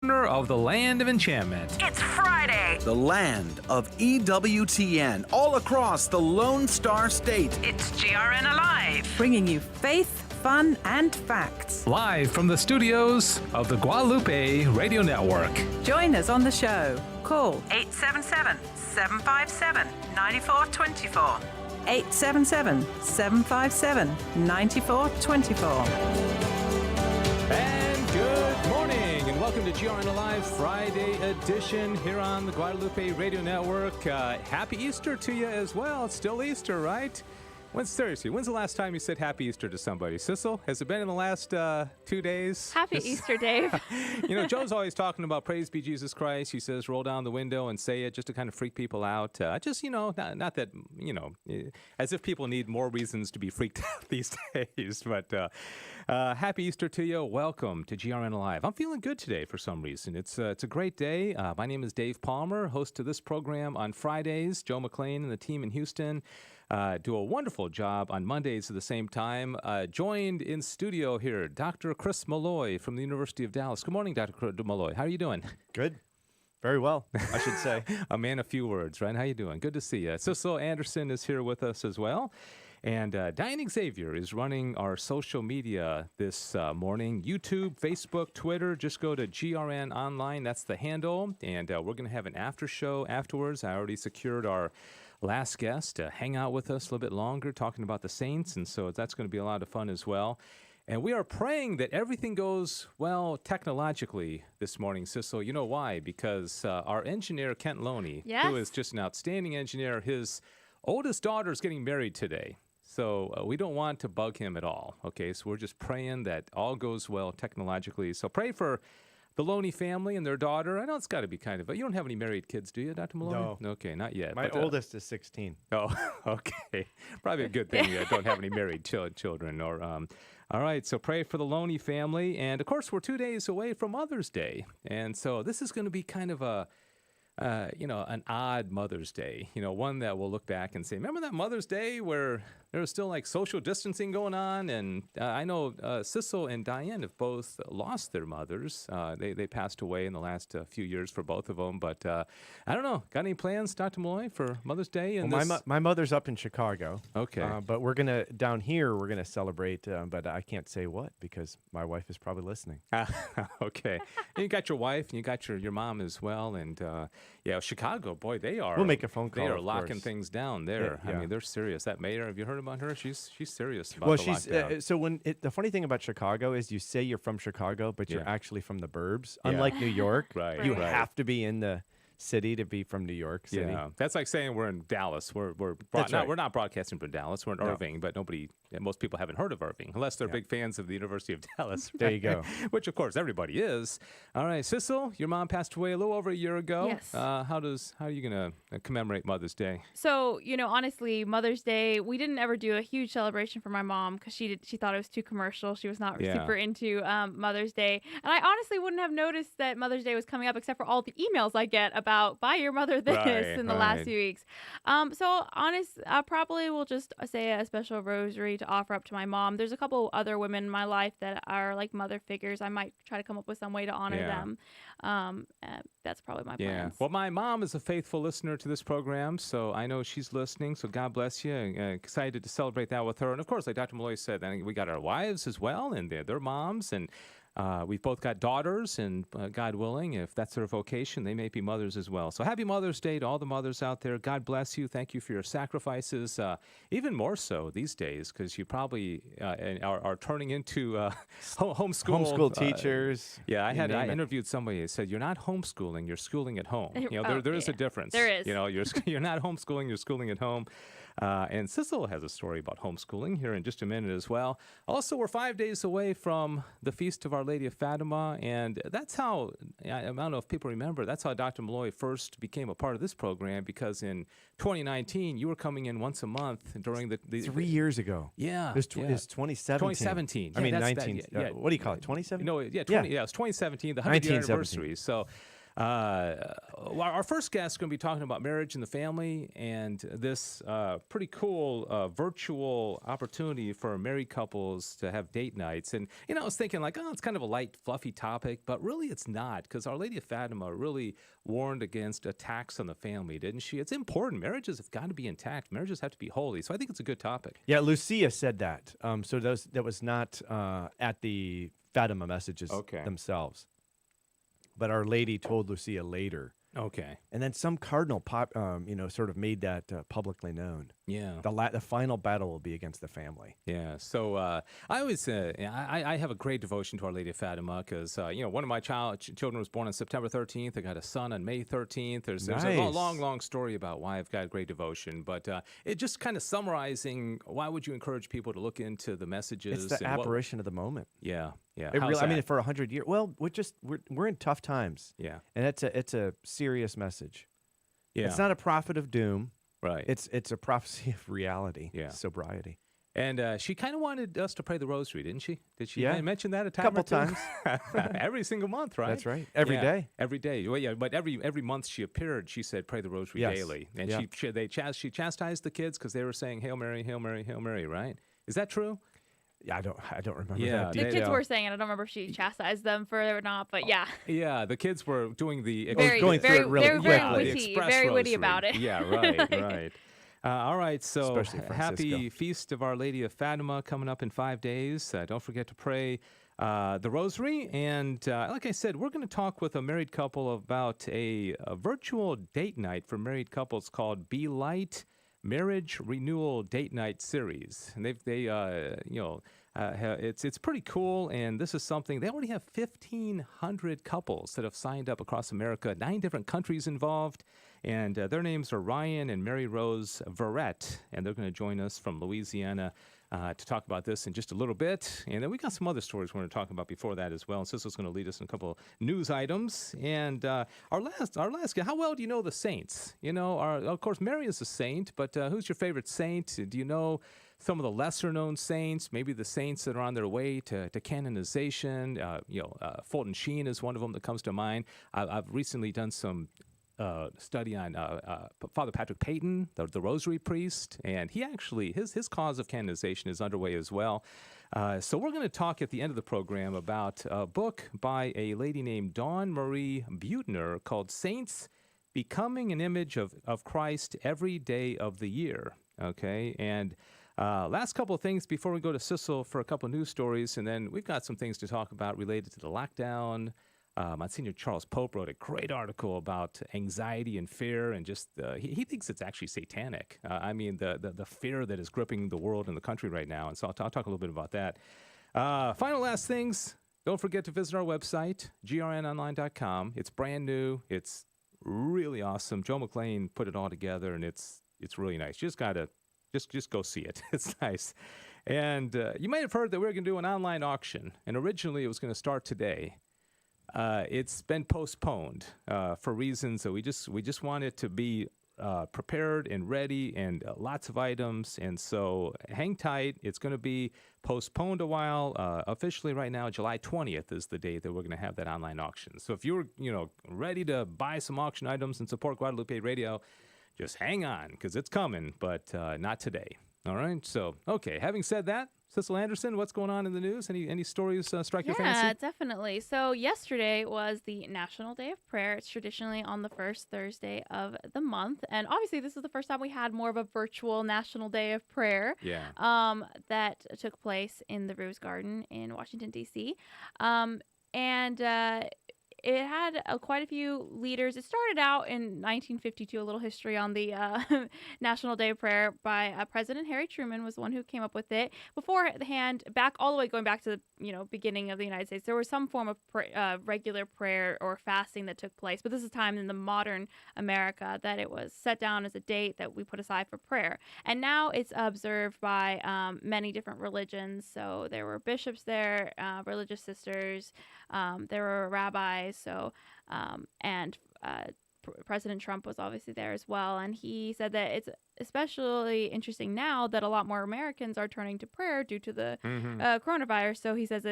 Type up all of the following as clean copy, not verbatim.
Of the land of enchantment. It's Friday. The land of EWTN all across the Lone Star State. It's GRN Alive. Bringing you faith, fun, and facts. Live from the studios of the Guadalupe Radio Network. Join us on the show. Call 877-757-9424. 877-757-9424. And good morning, and welcome to GRN Alive Friday edition here on the Guadalupe Radio Network. Happy Easter to you as well. It's still Easter, right? When's the last time you said Happy Easter to somebody? Sissel, has it been in the last 2 days? Happy Easter, Dave. Joe's always talking about praise be Jesus Christ. He says roll down the window and say it just to kind of freak people out. Not that, as if people need more reasons to be freaked out these days. But Happy Easter to you. Welcome to GRN Alive. I'm feeling good today for some reason. It's a great day. My name is Dave Palmer, host of this program on Fridays. Joe McLean and the team in Houston do a wonderful job on Mondays at the same time. Joined in studio here, Dr. Chris Malloy from the University of Dallas. Good morning, Dr. Malloy. How are you doing? Good. Very well, I should say. A man of few words, right? How you doing? Good to see you. Cecil Anderson is here with us as well. And Diane Xavier is running our social media this morning. YouTube, Facebook, Twitter. Just go to GRN Online. That's the handle. And we're going to have an after show afterwards. I already secured our last guest to hang out with us a little bit longer, talking about the saints. And so that's going to be a lot of fun as well. And we are praying that everything goes well technologically this morning, Sissel. You know why? Because our engineer, Kent Loney, who is just an outstanding engineer, his oldest daughter is getting married today. So we don't want to bug him at all, okay? So we're just praying that all goes well technologically. So pray for the Loney family and their daughter. I know it's got to be kind of you don't have any married kids, do you, Dr. Maloney? No. Okay, not yet. My oldest is 16. Oh, okay. Probably a good thing you don't have any married children. All right, so pray for the Loney family. And, of course, we're 2 days away from Mother's Day. And so this is going to be kind of an odd Mother's Day, one that we'll look back and say, remember that Mother's Day where there was still like social distancing going on? And I know Sissel and Diane have both lost their mothers. They passed away in the last few years for both of them. But I don't know. Got any plans, Dr. Malloy, for Mother's Day? My mother's up in Chicago. Okay. But down here, we're going to celebrate, but I can't say what because my wife is probably listening. Okay. And you got your wife and you got your mom as well. And Chicago, boy, they are. We'll make a phone call. They are locking things down there. Yeah. I mean, they're serious. That mayor, have you heard about her? She's serious about the lockdown. So the funny thing about Chicago is you say you're from Chicago, but you're actually from the burbs. Unlike New York, right? You have to be in the city to be from New York City. Yeah, that's like saying we're in Dallas. We're not broadcasting from Dallas. We're in Irving, but most people haven't heard of Irving unless they're big fans of the University of Dallas. There you go. Which of course everybody is. All right, Sissel, your mom passed away a little over a year ago. Yes. How are you going to commemorate Mother's Day? So, honestly, Mother's Day, we didn't ever do a huge celebration for my mom because she thought it was too commercial. She was not super into Mother's Day. And I honestly wouldn't have noticed that Mother's Day was coming up except for all the emails I get about buy your mother this in the last few weeks. I probably will just say a special rosary to offer up to my mom. There's a couple other women in my life that are like mother figures. I might try to come up with some way to honor them. That's probably my plans. Well, my mom is a faithful listener to this program, so I know she's listening, so God bless you. Excited to celebrate that with her. And, of course, like Dr. Malloy said, we got our wives as well, and they're moms, and we've both got daughters, and God willing, if that's their vocation, they may be mothers as well. So happy Mother's Day to all the mothers out there. God bless you. Thank you for your sacrifices, even more so these days, because you probably are turning into homeschool teachers. I interviewed somebody that said, you're not homeschooling, you're schooling at home. There is a difference. There is. You're not homeschooling, you're schooling at home. And Sissel has a story about homeschooling here in just a minute as well. Also, we're 5 days away from the Feast of Our Lady of Fatima, and that's how, I don't know if people remember, that's how Dr. Malloy first became a part of this program, because in 2019, you were coming in once a month during the 3 years ago. Yeah. It was 2017. I mean, 19. What do you call it, 2017? No, it was 2017, the 100th year anniversary. So Our first guest is going to be talking about marriage and the family and this pretty cool virtual opportunity for married couples to have date nights. And, I was thinking like, it's kind of a light, fluffy topic, but really it's not, because Our Lady of Fatima really warned against attacks on the family, didn't she? It's important. Marriages have got to be intact. Marriages have to be holy. So I think it's a good topic. Yeah, Lucia said that. So that was not at the Fatima messages themselves. But Our Lady told Lucia later. Okay. And then some cardinal sort of made that publicly known. Yeah. The final battle will be against the family. Yeah. So I always I have a great devotion to Our Lady of Fatima because one of my children was born on September 13th. I got a son on May 13th. There's a long story about why I've got great devotion, but it just kind of summarizing why would you encourage people to look into the messages? It's the apparition of the moment. Yeah. Yeah. It really, I mean, for 100 years. Well, we're in tough times. Yeah. And it's a serious message. Yeah. It's not a prophet of doom. Right. It's a prophecy of reality. Yeah. Sobriety. And she kind of wanted us to pray the rosary, didn't she? Did she mention that a time couple or two? times. Every single month, right? That's right. Every day. Every day. Well, yeah, but every month she appeared, she said, pray the rosary daily. And she chastised the kids because they were saying, Hail Mary, Hail Mary, Hail Mary, right? Is that true? Yeah, I don't remember that. The kids were saying it. I don't remember if she chastised them for it or not, but yeah. Yeah, the kids were doing the going through it really quickly. Very witty about it. Yeah, right. All right, so happy Feast of Our Lady of Fatima coming up in 5 days. Don't forget to pray the rosary. And like I said, we're going to talk with a married couple about a virtual date night for married couples called Be Light Marriage Renewal Date Night Series. And it's pretty cool, and this is something, they already have 1,500 couples that have signed up across America, 9 different countries involved, and their names are Ryan and Mary Rose Verrett, and they're going to join us from Louisiana to talk about this in just a little bit. And then we got some other stories we're going to talk about before that as well. And Sissel's going to lead us in a couple of news items. And our last, how well do you know the saints? Of course, Mary is a saint, but who's your favorite saint? Do you know some of the lesser-known saints, maybe the saints that are on their way to canonization? Fulton Sheen is one of them that comes to mind. I've recently done some study on Father Patrick Peyton, the Rosary priest, and he actually, his cause of canonization is underway as well. So we're going to talk at the end of the program about a book by a lady named Dawn Marie Buettner called Saints Becoming an Image of Christ Every Day of the Year. Okay, and last couple of things before we go to Sissel for a couple of news stories, and then we've got some things to talk about related to the lockdown. Monsignor Charles Pope wrote a great article about anxiety and fear, and just he thinks it's actually satanic. The fear that is gripping the world and the country right now, and so I'll talk a little bit about that. Final last things, don't forget to visit our website, grnonline.com. It's brand new. It's really awesome. Joe McLean put it all together, and it's really nice. You just got to just go see it. It's nice. And you might have heard that we were going to do an online auction, and originally it was going to start today. It's been postponed for reasons that we just want it to be prepared and ready, and lots of items. And so hang tight. It's going to be postponed a while. Officially right now, July 20th is the date that we're going to have that online auction. So if you're ready to buy some auction items and support Guadalupe Radio, just hang on, because it's coming, but not today. All right. So, okay. Having said that, Sissel Anderson, what's going on in the news? Any stories strike your fancy? Yeah, definitely. So yesterday was the National Day of Prayer. It's traditionally on the first Thursday of the month. And obviously this is the first time we had more of a virtual National Day of Prayer that took place in the Rose Garden in Washington, D.C. It had quite a few leaders. It started out in 1952, a little history on the National Day of Prayer by President Harry Truman was the one who came up with it. Beforehand, going back to the beginning of the United States, there was some form of regular prayer or fasting that took place. But this is time in the modern America that it was set down as a date that we put aside for prayer. And now it's observed by many different religions. So there were bishops there, religious sisters, there were rabbis. President Trump was obviously there as well. And he said that it's especially interesting now that a lot more Americans are turning to prayer due to the coronavirus. So he says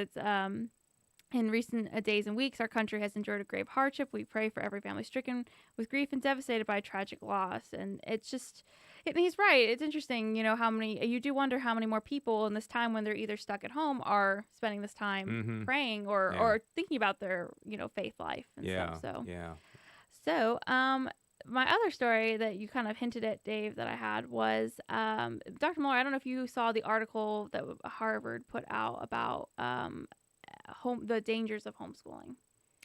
In recent days and weeks, our country has endured a grave hardship. We pray for every family stricken with grief and devastated by tragic loss. And it's just, and he's right. It's interesting, you do wonder how many more people in this time when they're either stuck at home are spending this time praying or thinking about their, faith life and stuff. So, my other story that you kind of hinted at, Dave, that I had was Dr. Muller, I don't know if you saw the article that Harvard put out about the dangers of homeschooling.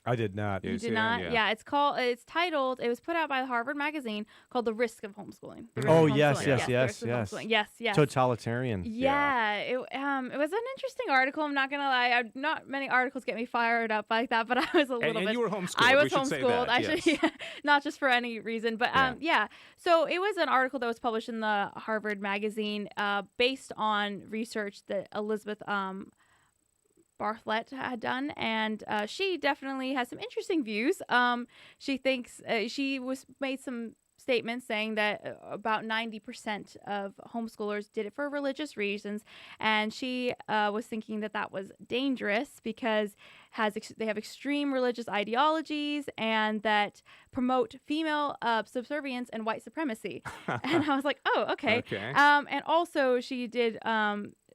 I did not. You did not? Yeah. It's titled, it was put out by the Harvard magazine called The Risk of Homeschooling. Yes. Totalitarian. Yeah. It was an interesting article. I'm not going to lie. Not many articles get me fired up like that, but I was a little bit. And you were homeschooled. I was we should homeschooled. Say that. Not just for any reason, but So it was an article that was published in the Harvard magazine based on research that Elizabeth Bartlett had done, and she definitely has some interesting views. She thinks she made some statements saying that about 90% of homeschoolers did it for religious reasons, and she was thinking that was dangerous because they have extreme religious ideologies and that promote female subservience and white supremacy. And I was like, oh, okay. And also she did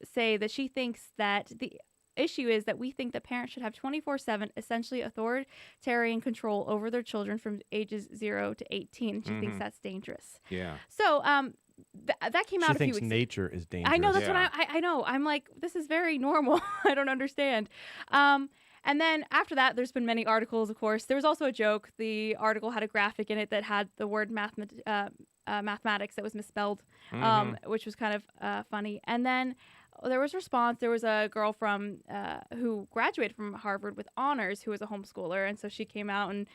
say that she thinks that the issue is that we think that parents should have 24/7 essentially authoritarian control over their children from ages 0 to 18. She thinks that's dangerous. Yeah. So that came out a few weeks ago. She thinks nature is dangerous. I know, that's what I know. I'm like, this is very normal. I don't understand. And then after that, there's been many articles, of course. There was also a joke. The article had a graphic in it that had the word mathematics that was misspelled, which was kind of funny. And then there was a response. There was a girl who graduated from Harvard with honors who was a homeschooler. And so she came out and,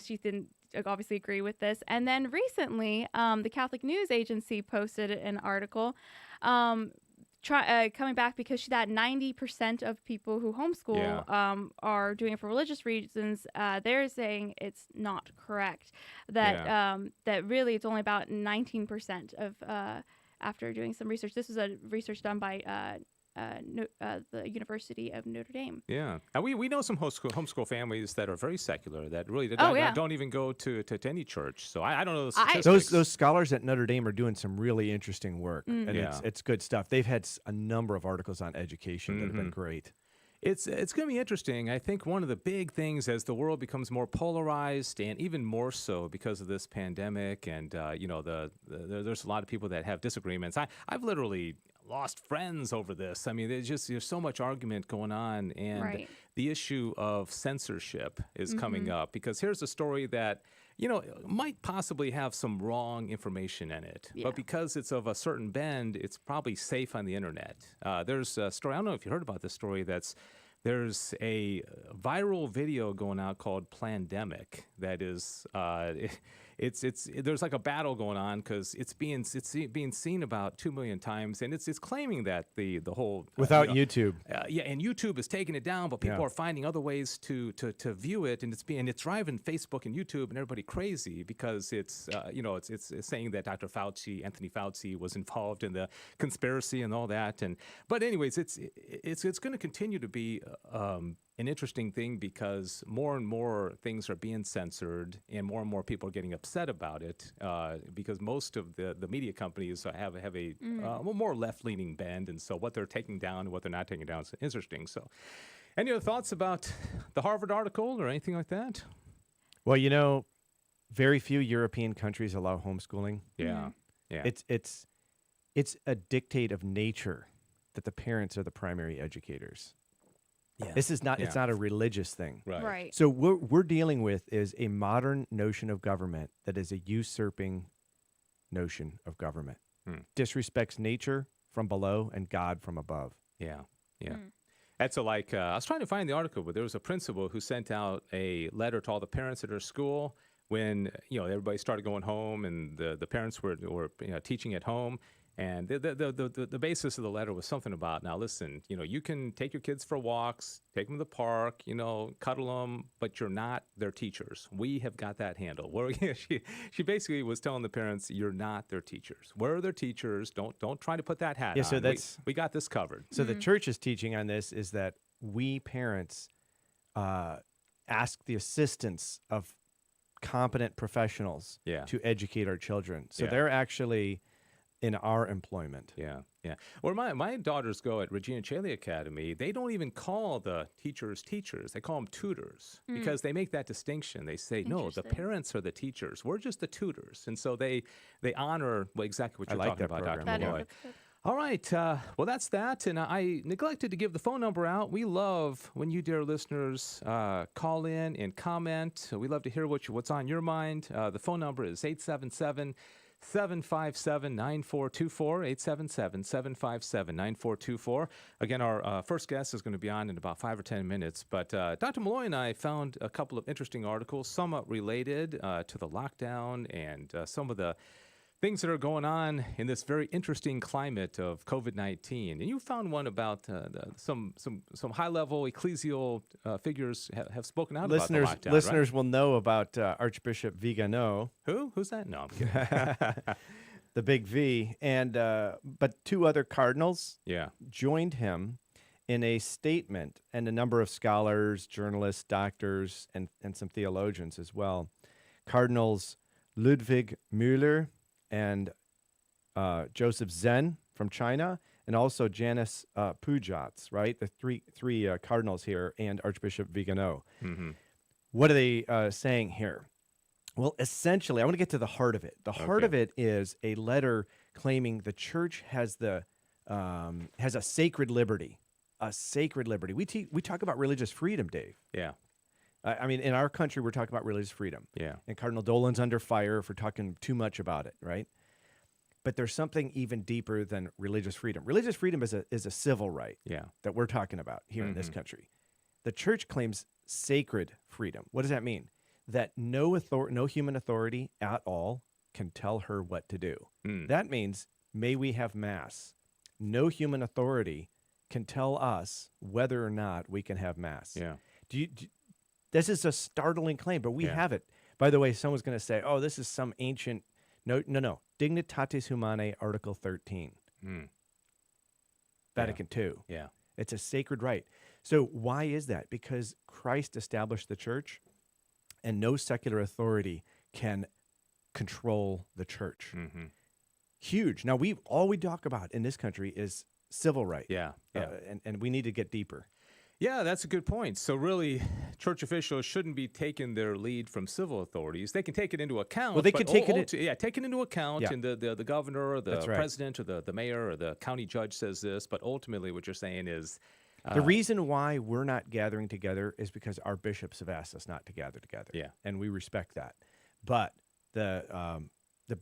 she didn't obviously agree with this. And then recently, the Catholic News Agency posted an article coming back because that 90% of people who homeschool are doing it for religious reasons. They're saying it's not correct. That really it's only about 19% of after doing some research. This was a research done by the University of Notre Dame. Yeah. And we know some homeschool families that are very secular that really don't even go to any church. So I don't know the statistics. Those scholars at Notre Dame are doing some really interesting work, and it's good stuff. They've had a number of articles on education that have been great. It's going to be interesting. I think one of the big things as the world becomes more polarized, and even more so because of this pandemic, and there's a lot of people that have disagreements. I've literally lost friends over this. I mean, there's so much argument going on, and the issue of censorship is coming up because here's a story that might possibly have some wrong information in it. Yeah. But because it's of a certain bend, it's probably safe on the internet. There's a story, I don't know if you heard about this story, there's a viral video going out called Plandemic that is there's like a battle going on because it's being seen about 2 million times, and it's claiming that the whole without YouTube. And YouTube is taking it down, but people are finding other ways to view it, and it's driving Facebook and YouTube and everybody crazy because it's saying that Anthony Fauci was involved in the conspiracy and all that, but anyways, it's going to continue to be an interesting thing because more and more things are being censored and more people are getting upset about it because most of the media companies have a more left-leaning bend, and so what they're taking down and what they're not taking down is interesting. So any other thoughts about the Harvard article or anything like that? Well, very few European countries allow homeschooling. Yeah. It's a dictate of nature that the parents are the primary educators. Yeah. This is not. It's not a religious thing. Right. So what we're dealing with is a modern notion of government that is a usurping notion of government. Disrespects nature from below and God from above. Yeah. That's like I was trying to find the article, but there was a principal who sent out a letter to all the parents at her school when everybody started going home and the parents were teaching at home. And the basis of the letter was something about, now listen, you can take your kids for walks, take them to the park, cuddle them, but you're not their teachers. We have got that handled. She basically was telling the parents, you're not their teachers. We're their teachers. Don't try to put that hat on. We got this covered. So the church's teaching on this is that we parents ask the assistance of competent professionals to educate our children. So they're actually in our employment. Yeah. Or my daughters go at Regina Caeli Academy. They don't even call the teachers teachers. They call them tutors because they make that distinction. They say, no, the parents are the teachers. We're just the tutors. And so they honor exactly what you're talking about, Dr. Malloy. All right. Well, that's that. And I neglected to give the phone number out. We love when you, dear listeners, call in and comment. We love to hear what's on your mind. The phone number is 877-757-9424, 877-757-9424. Again, our first guest is going to be on in about 5 or 10 minutes. But Dr. Malloy and I found a couple of interesting articles, somewhat related to the lockdown and some of the things that are going on in this very interesting climate of COVID-19. And you found one about some high-level ecclesial figures have spoken out about the lockdown, Listeners will know about Archbishop Vigano. Who? Who's that? No, I'm kidding. The big V. And but two other cardinals joined him in a statement, and a number of scholars, journalists, doctors, and some theologians as well. Cardinals Ludwig Müller and Joseph Zen from China, and also Janice Pujats, right? The three cardinals here, and Archbishop Vigano. Mm-hmm. What are they saying here? Well, essentially, I want to get to the heart of it. The heart of it is a letter claiming the church has a sacred liberty. A sacred liberty. We talk about religious freedom, Dave. Yeah. I mean, in our country, we're talking about religious freedom. Yeah. And Cardinal Dolan's under fire for talking too much about it, right? But there's something even deeper than religious freedom. Religious freedom is a civil right that we're talking about here in this country. The church claims sacred freedom. What does that mean? That no human authority at all can tell her what to do. That means, may we have Mass. No human authority can tell us whether or not we can have Mass. Yeah. This is a startling claim, but we have it. By the way, someone's going to say, oh, this is some ancient... No. Dignitatis Humanae, Article 13. Vatican II. Yeah. It's a sacred right. So why is that? Because Christ established the church, and no secular authority can control the church. Mm-hmm. Huge. Now, all we talk about in this country is civil right. Yeah. And we need to get deeper. Yeah, that's a good point. So really, church officials shouldn't be taking their lead from civil authorities. They can take it into account. Well, they can take it into account, and the governor or the president or the mayor or the county judge says this. But ultimately, what you're saying is... the reason why we're not gathering together is because our bishops have asked us not to gather together. Yeah. And we respect that. But the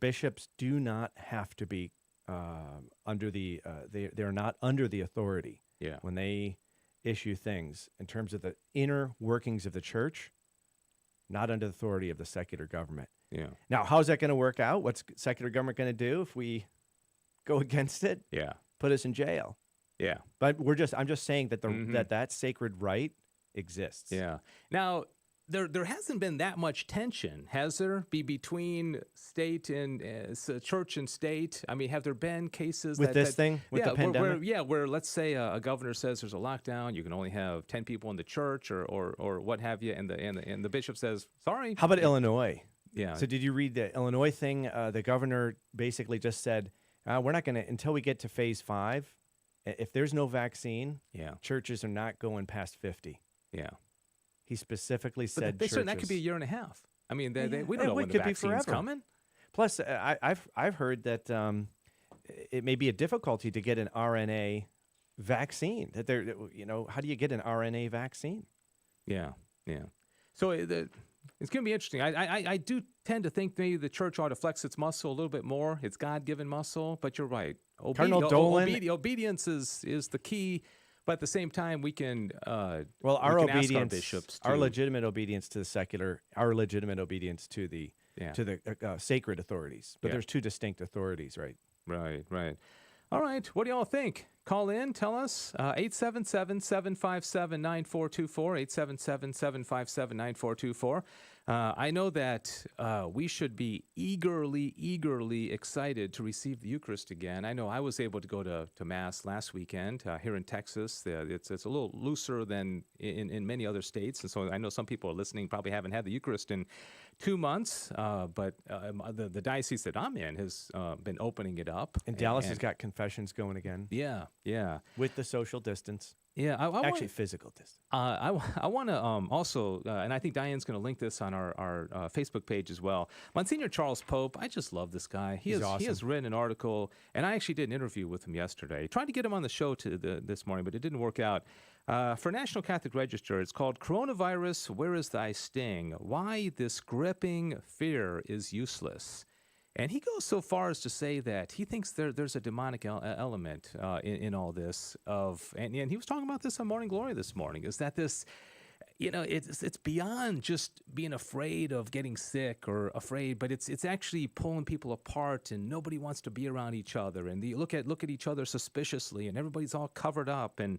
bishops do not have to be under the... they're not under the authority. Yeah. When they... issue things in terms of the inner workings of the church, not under the authority of the secular government. Yeah. Now, how's that going to work out? What's secular government going to do if we go against it? Yeah. Put us in jail. Yeah. But I'm just saying that that sacred right exists. Yeah. Now, there hasn't been that much tension, has there, between state and church and state? I mean, have there been cases with the pandemic? Where let's say a governor says there's a lockdown, you can only have 10 people in the church or what have you, and the bishop says sorry. How about Illinois? Yeah. So did you read the Illinois thing? The governor basically just said, we're not going to until we get to phase 5. If there's no vaccine, churches are not going past 50. Yeah. He specifically said they said that could be a year and a half. I mean, we don't know when the vaccine's coming. Plus, I've heard that it may be a difficulty to get an RNA vaccine. That how do you get an RNA vaccine? Yeah. So it's going to be interesting. I do tend to think maybe the church ought to flex its muscle a little bit more. It's God-given muscle, but you're right. Cardinal Dolan, obedience is the key. But at the same time, we can our obedience, ask our bishops our legitimate obedience to the secular, our legitimate obedience to the sacred authorities. But there's two distinct authorities, right? Right. All right. What do y'all think? Call in. Tell us. 877-757-9424. 877-757-9424. I know that we should be eagerly excited to receive the Eucharist again. I know I was able to go to Mass last weekend here in Texas. It's a little looser than in many other states, and so I know some people are listening probably haven't had the Eucharist in 2 months, but the diocese that I'm in has been opening it up. And Dallas has got confessions going again. Yeah. With the social distance. Yeah, actually physical distance. I want to also, and I think Diane's going to link this on our Facebook page as well. Monsignor Charles Pope, I just love this guy. He's awesome. He has written an article, and I actually did an interview with him yesterday. Tried to get him on the show this morning, but it didn't work out. For National Catholic Register, it's called Coronavirus, Where is Thy Sting? Why This Gripping Fear is Useless. And he goes so far as to say that he thinks there's a demonic element in all this. And he was talking about this on Morning Glory this morning, is that this, it's beyond just being afraid of getting sick or afraid, but it's actually pulling people apart, and nobody wants to be around each other. And you look at each other suspiciously, and everybody's all covered up. And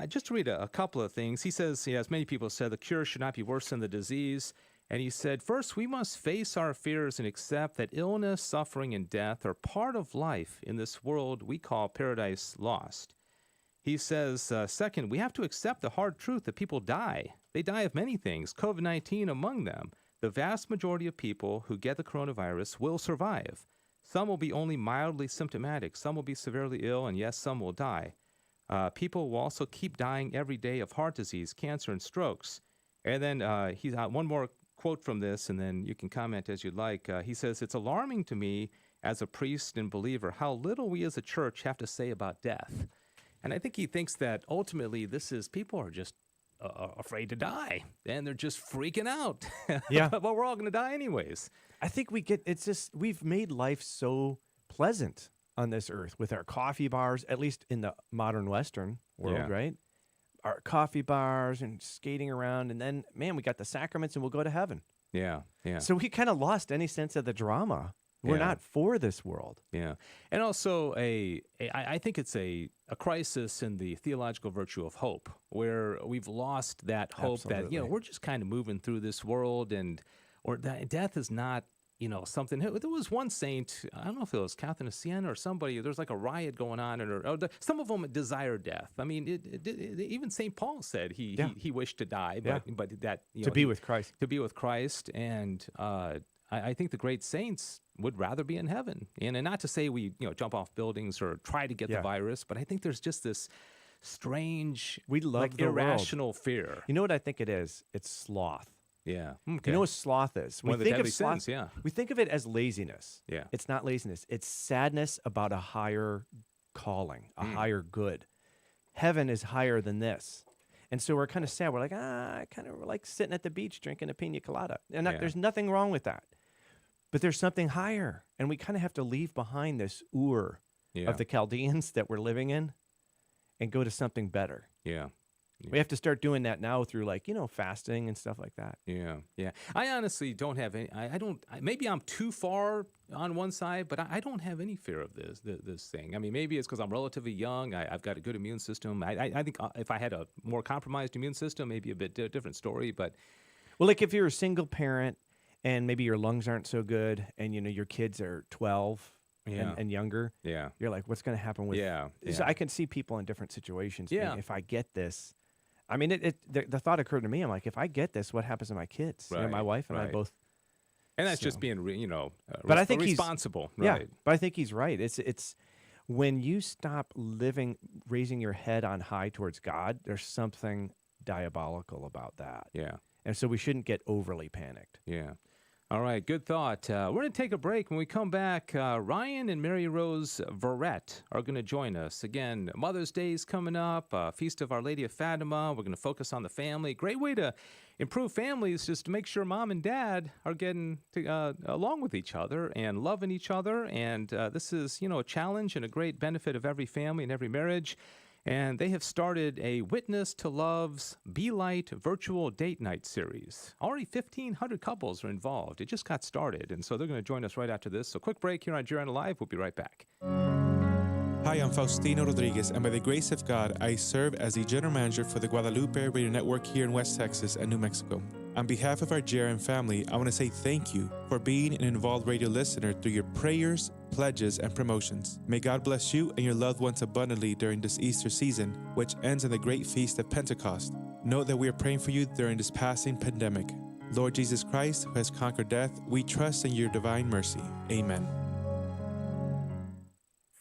just to read a couple of things, he says, as many people said, the cure should not be worse than the disease. And he said, first, we must face our fears and accept that illness, suffering, and death are part of life in this world we call Paradise Lost. He says, second, we have to accept the hard truth that people die. They die of many things, COVID-19 among them. The vast majority of people who get the coronavirus will survive. Some will be only mildly symptomatic. Some will be severely ill, and yes, some will die. People will also keep dying every day of heart disease, cancer, and strokes. And then he's one more quote from this, and then you can comment as you'd like. He says, it's alarming to me as a priest and believer how little we as a church have to say about death. And I think he thinks that ultimately people are just afraid to die, and they're just freaking out. Yeah. But we're all going to die anyways. I think we've made life so pleasant on this earth with our coffee bars, at least in the modern Western world, right? Our coffee bars and skating around, and then, man, we got the sacraments and we'll go to heaven. Yeah. So we kind of lost any sense of the drama. We're not for this world. Yeah. And also, I think it's a crisis in the theological virtue of hope, where we've lost that hope. Absolutely. That, we're just kind of moving through this world, or that death is not, something. There was one saint, I don't know if it was Catherine of Siena or somebody, there's like a riot going on, some of them desire death. I mean, even St. Paul said he wished to die, but that, to be with Christ. To be with Christ. And I think the great saints would rather be in heaven. And not to say we, jump off buildings or try to get the virus, but I think there's just this strange, irrational fear. You know what I think it is? It's sloth. Yeah. Okay. You know what sloth is? One of the deadly sins, yeah. We think of it as laziness. Yeah. It's not laziness. It's sadness about a higher calling, a higher good. Heaven is higher than this. And so we're kind of sad. We're like, I kind of like sitting at the beach drinking a pina colada. And there's nothing wrong with that. But there's something higher. And we kind of have to leave behind this Ur of the Chaldeans that we're living in and go to something better. Yeah. We have to start doing that now through fasting and stuff like that. Yeah. I honestly don't have any. Maybe I'm too far on one side, but I don't have any fear of this thing. I mean, maybe it's because I'm relatively young. I've got a good immune system. I think if I had a more compromised immune system, maybe a bit different story. But if you're a single parent and maybe your lungs aren't so good, and your kids are 12. And younger, you're like, what's going to happen with? So I can see people in different situations. Being, if I get this. I mean, the thought occurred to me. I'm like, if I get this, what happens to my kids? Right, my wife and I both. And that's just being, but I think responsible. Right. Yeah, but I think he's right. It's when you stop raising your head on high towards God, there's something diabolical about that. Yeah. And so we shouldn't get overly panicked. Yeah. All right, good thought. We're going to take a break. When we come back, Ryan and Mary Rose Verrett are going to join us. Again, Mother's Day is coming up, Feast of Our Lady of Fatima. We're going to focus on the family. Great way to improve families, just to make sure mom and dad are getting along with each other and loving each other. And this is, a challenge and a great benefit of every family and every marriage. And they have started a Witness to Love's Be Light virtual date night series. Already 1,500 couples are involved. It just got started, and so they're going to join us right after this. So quick break here on GRN Live. We'll be right back. Hi, I'm Faustino Rodriguez, and by the grace of God, I serve as the General Manager for the Guadalupe Radio Network here in West Texas and New Mexico. On behalf of our GRN family, I want to say thank you for being an involved radio listener through your prayers, pledges, and promotions. May God bless you and your loved ones abundantly during this Easter season, which ends on the great feast of Pentecost. Note that we are praying for you during this passing pandemic. Lord Jesus Christ, who has conquered death, we trust in your divine mercy. Amen.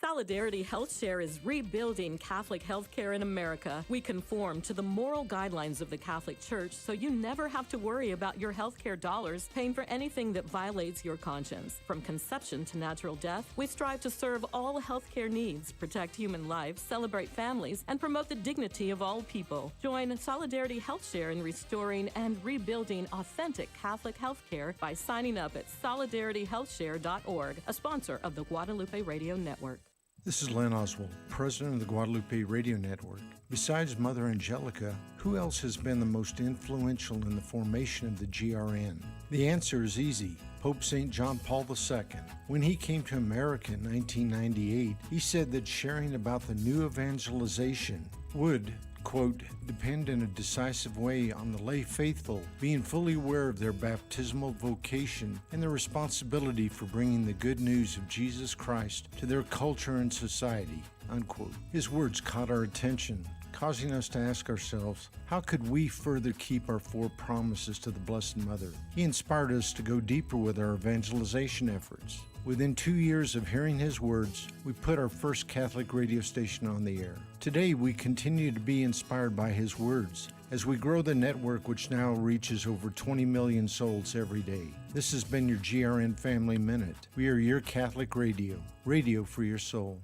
Solidarity Health Share is rebuilding Catholic healthcare in America. We conform to the moral guidelines of the Catholic Church so you never have to worry about your healthcare dollars paying for anything that violates your conscience. From conception to natural death, we strive to serve all healthcare needs, protect human lives, celebrate families, and promote the dignity of all people. Join Solidarity Health Share in restoring and rebuilding authentic Catholic healthcare by signing up at solidarityhealthshare.org, a sponsor of the Guadalupe Radio Network. This is Len Oswald, president of the Guadalupe Radio Network. Besides Mother Angelica, who else has been the most influential in the formation of the GRN? The answer is easy. Pope St. John Paul II. When he came to America in 1998, he said that sharing about the new evangelization would, quote, depend in a decisive way on the lay faithful being fully aware of their baptismal vocation and their responsibility for bringing the good news of Jesus Christ to their culture and society, unquote. His words caught our attention, causing us to ask ourselves, how could we further keep our four promises to the Blessed Mother? He inspired us to go deeper with our evangelization efforts. Within 2 years of hearing his words, we put our first Catholic radio station on the air. Today, we continue to be inspired by his words as we grow the network, which now reaches over 20 million souls every day. This has been your GRN Family Minute. We are your Catholic radio, radio for your soul.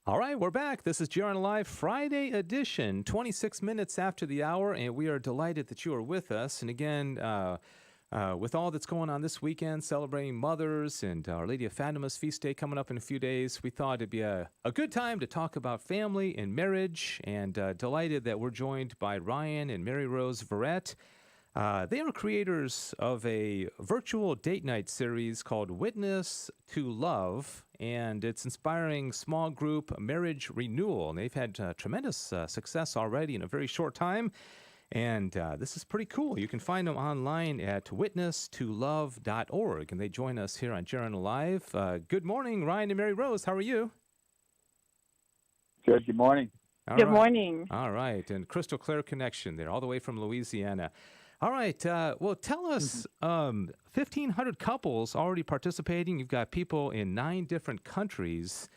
All right, we're back. This is GRN Live Friday edition, 26 minutes after the hour, and we are delighted that you are with us. And again, with all that's going on this weekend, celebrating mothers and Our Lady of Fatima's feast day coming up in a few days, we thought it'd be a good time to talk about family and marriage, and delighted that we're joined by Ryan and Mary Rose Verrett. They are creators of a virtual date night series called Witness to Love, and it's inspiring small group marriage renewal. And they've had tremendous success already in a very short time. And this is pretty cool. You can find them online at witnesstolove.org, and they join us here on GRN Live. Good morning, Ryan and Mary Rose. How are you? Good morning. Good morning. All right, and crystal clear connection there, all the way from Louisiana. All right, well, tell us, 1,500 couples already participating. You've got people in 9 different countries.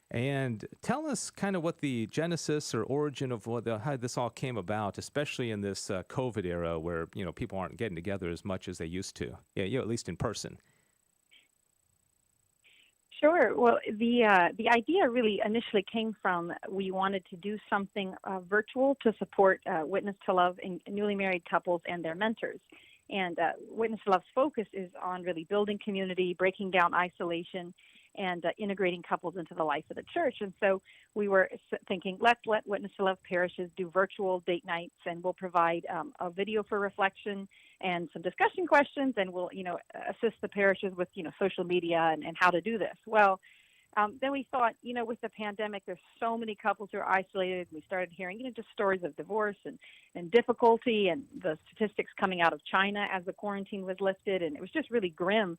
And tell us kind of what the genesis or origin of how this all came about, especially in this COVID era where, people aren't getting together as much as they used to. Yeah, at least in person. Sure. Well, the idea really initially came from we wanted to do something virtual to support Witness to Love in newly married couples and their mentors. And Witness to Love's focus is on really building community, breaking down isolation, and integrating couples into the life of the church. And so we were thinking, let's let Witness to Love parishes do virtual date nights, and we'll provide a video for reflection and some discussion questions, and we'll, assist the parishes with, social media and how to do this. Well, then we thought, with the pandemic, there's so many couples who are isolated. We started hearing, just stories of divorce and difficulty, and the statistics coming out of China as the quarantine was lifted, and it was just really grim,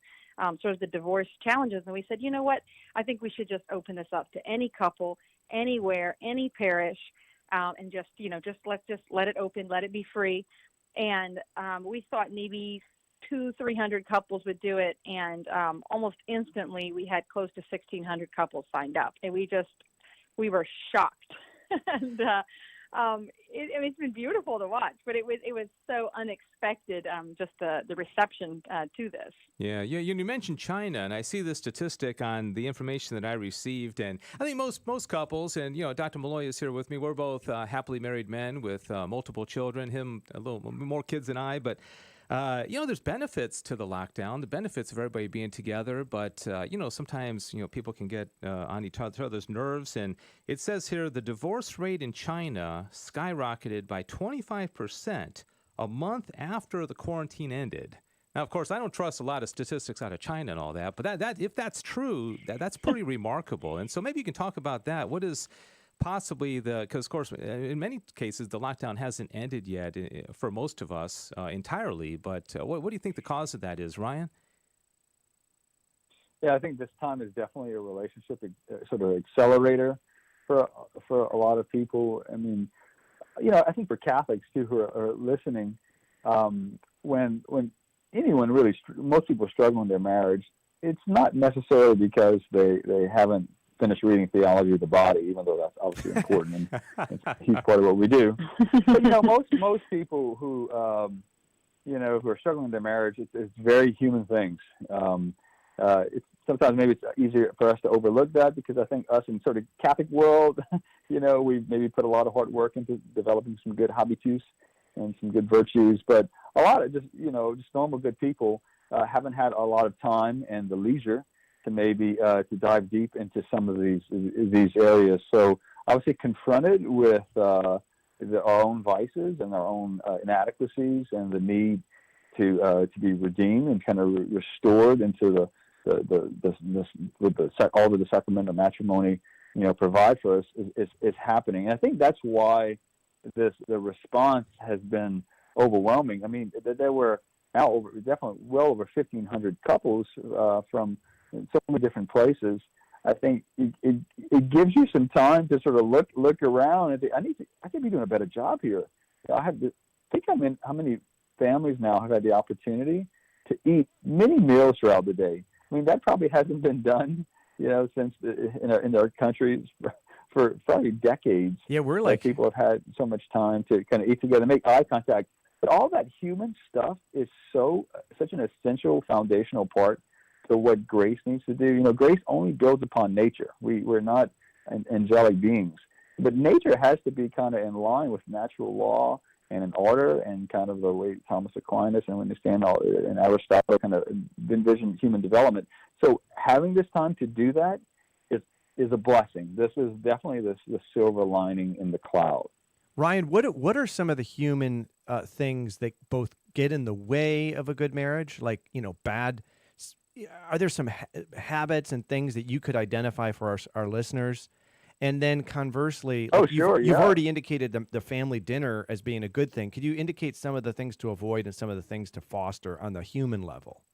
sort of the divorce challenges. And we said, you know what, I think we should just open this up to any couple, anywhere, any parish, and let's let it open, let it be free. And we thought maybe 200-300 couples would do it, and almost instantly we had close to 1,600 couples signed up, and we were shocked. And it's been beautiful to watch, but it was so unexpected, just the reception to this. Yeah. You mentioned China, and I see this statistic on the information that I received, and I think most couples, and Dr. Malloy is here with me. We're both happily married men with multiple children. Him a little more kids than I, but. There's benefits to the lockdown, the benefits of everybody being together, but, sometimes, people can get on each other's nerves. And it says here the divorce rate in China skyrocketed by 25% a month after the quarantine ended. Now, of course, I don't trust a lot of statistics out of China and all that, but that if that's true, that's pretty remarkable. And so maybe you can talk about that. What is possibly because of course, in many cases, the lockdown hasn't ended yet for most of us entirely. But what do you think the cause of that is, Ryan? Yeah, I think this time is definitely a relationship sort of accelerator for a lot of people. I mean, I think for Catholics too who are listening, when anyone really, most people struggle in their marriage, it's not necessarily because they haven't finished reading theology of the body, even though that's obviously important and it's a huge part of what we do. But most people who who are struggling in their marriage, it's very human things. Sometimes maybe it's easier for us to overlook that because I think us in sort of Catholic world, we maybe put a lot of hard work into developing some good habitus and some good virtues, but a lot of just normal good people haven't had a lot of time and the leisure to maybe to dive deep into some of these areas. So obviously confronted with our own vices and our own inadequacies and the need to be redeemed and kind of restored into all that the sacrament of matrimony provide for us is happening. And I think that's why the response has been overwhelming. I mean, there were now definitely well over 1,500 couples from so many different places. I think it gives you some time to sort of look around and think, I could be doing a better job here. I have to think how many families now have had the opportunity to eat many meals throughout the day. I mean, that probably hasn't been done, since in our countries for probably decades. Yeah, we're like people have had so much time to kind of eat together, make eye contact. But all that human stuff is such an essential foundational part to what grace needs to do. Grace only builds upon nature. We're not angelic beings, but nature has to be kind of in line with natural law and in order, and kind of the way Thomas Aquinas and understand and Aristotle kind of envision human development. So having this time to do that is a blessing. This is definitely the silver lining in the cloud. Ryan, what are some of the human things that both get in the way of a good marriage? Like, bad. Are there some habits and things that you could identify for our listeners? And then conversely, you've already indicated the family dinner as being a good thing. Could you indicate some of the things to avoid and some of the things to foster on the human level?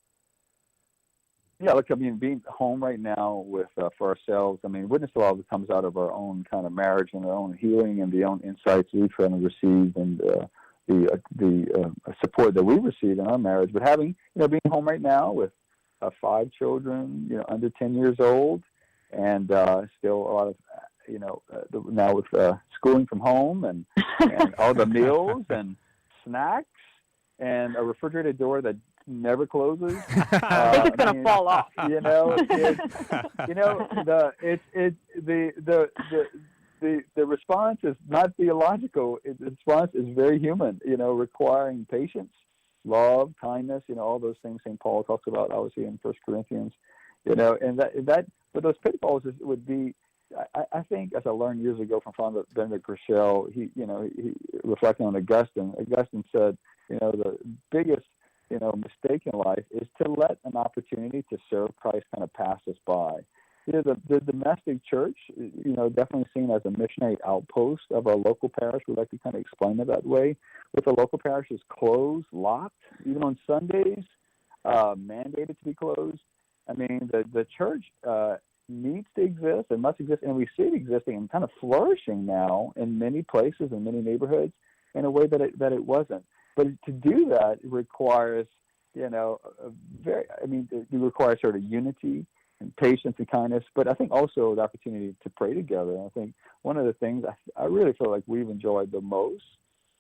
Yeah, look, I mean, being home right now for ourselves, I mean, Witness to Love comes out of our own kind of marriage and our own healing and the own insights we've kind of received and the support that we received in our marriage. But having, being home right now with 5 children, under 10 years old, and still a lot of, now with schooling from home and all the meals and snacks and a refrigerator door that never closes. I think it's going to fall off. The response is not theological. The response is very human. Requiring patience, love, kindness. All those things St. Paul talks about, obviously in 1 Corinthians. And that but those pitfalls would be. I think, as I learned years ago from Father Benedict Rochelle, he reflecting on Augustine. Augustine said, the biggest mistake in life is to let an opportunity to serve Christ kind of pass us by. The domestic church, definitely seen as a missionary outpost of our local parish. We like to kind of explain it that way. With the local parishes closed, locked, even on Sundays, mandated to be closed. I mean, the church needs to exist and must exist, and we see it existing and kind of flourishing now in many places and many neighborhoods in a way that it wasn't. But to do that requires, it requires sort of unity and patience and kindness, but I think also the opportunity to pray together. I think one of the things I really feel like we've enjoyed the most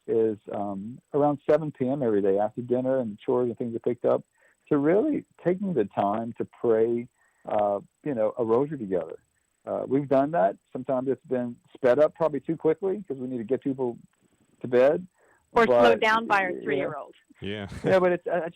is around 7 p.m. every day after dinner and chores and things are picked up, to really taking the time to pray, a rosary together. We've done that. Sometimes it's been sped up probably too quickly because we need to get people to bed. Or slowed down by our 3-year-old. Yeah. Yeah, but I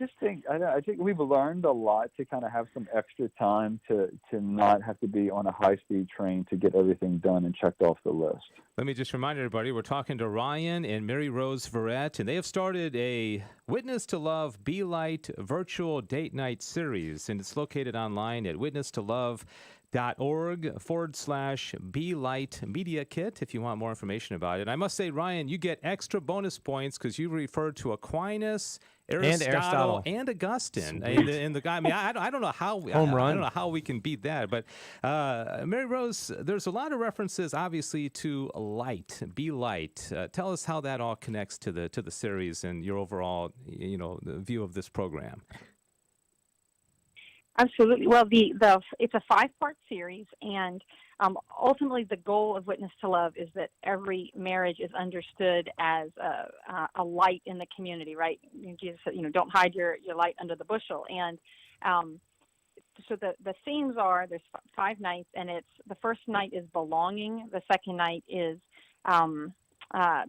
think we've learned a lot to kind of have some extra time to not have to be on a high-speed train to get everything done and checked off the list. Let me just remind everybody, we're talking to Ryan and Mary Rose Verrett, and they have started a Witness to Love Be Light virtual date night series, and it's located online at witnesstolove.org. org/BeLight Media Kit if you want more information about it. I must say, Ryan, you get extra bonus points because you referred to Aquinas, Aristotle, and Augustine. And the guy, I mean, I don't know how I don't know how we can beat that. But Mary Rose, there's a lot of references, obviously, to light, be light. Tell us how that all connects to the series and your overall, the view of this program. Absolutely. Well, it's a 5-part series, and ultimately the goal of Witness to Love is that every marriage is understood as a light in the community, right? Jesus said, don't hide your light under the bushel. And so the themes are, there's 5 nights, and the first night is belonging, the second night is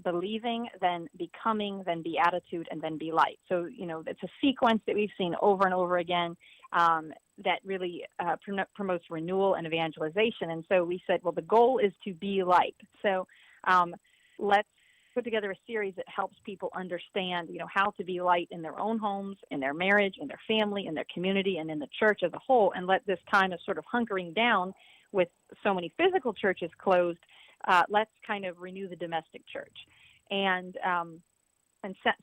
believing, then becoming, then beatitude, and then be light. So, it's a sequence that we've seen over and over again that really promotes renewal and evangelization. And so we said, well, the goal is to be light. So let's put together a series that helps people understand, how to be light in their own homes, in their marriage, in their family, in their community, and in the church as a whole. And let this time of sort of hunkering down with so many physical churches closed, let's kind of renew the domestic church and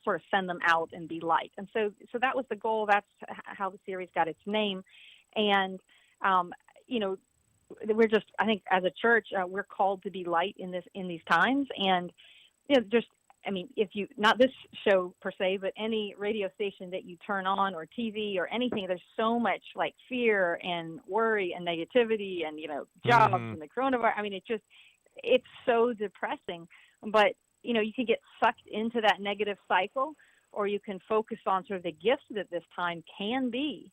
sort of send them out and be light. And so that was the goal. That's how the series got its name. And, we're just, I think as a church, we're called to be light in these times. And, if you, not this show per se, but any radio station that you turn on or TV or anything, there's so much like fear and worry and negativity and, jobs and the coronavirus. I mean, it's so depressing, but you can get sucked into that negative cycle, or you can focus on sort of the gifts that this time can be,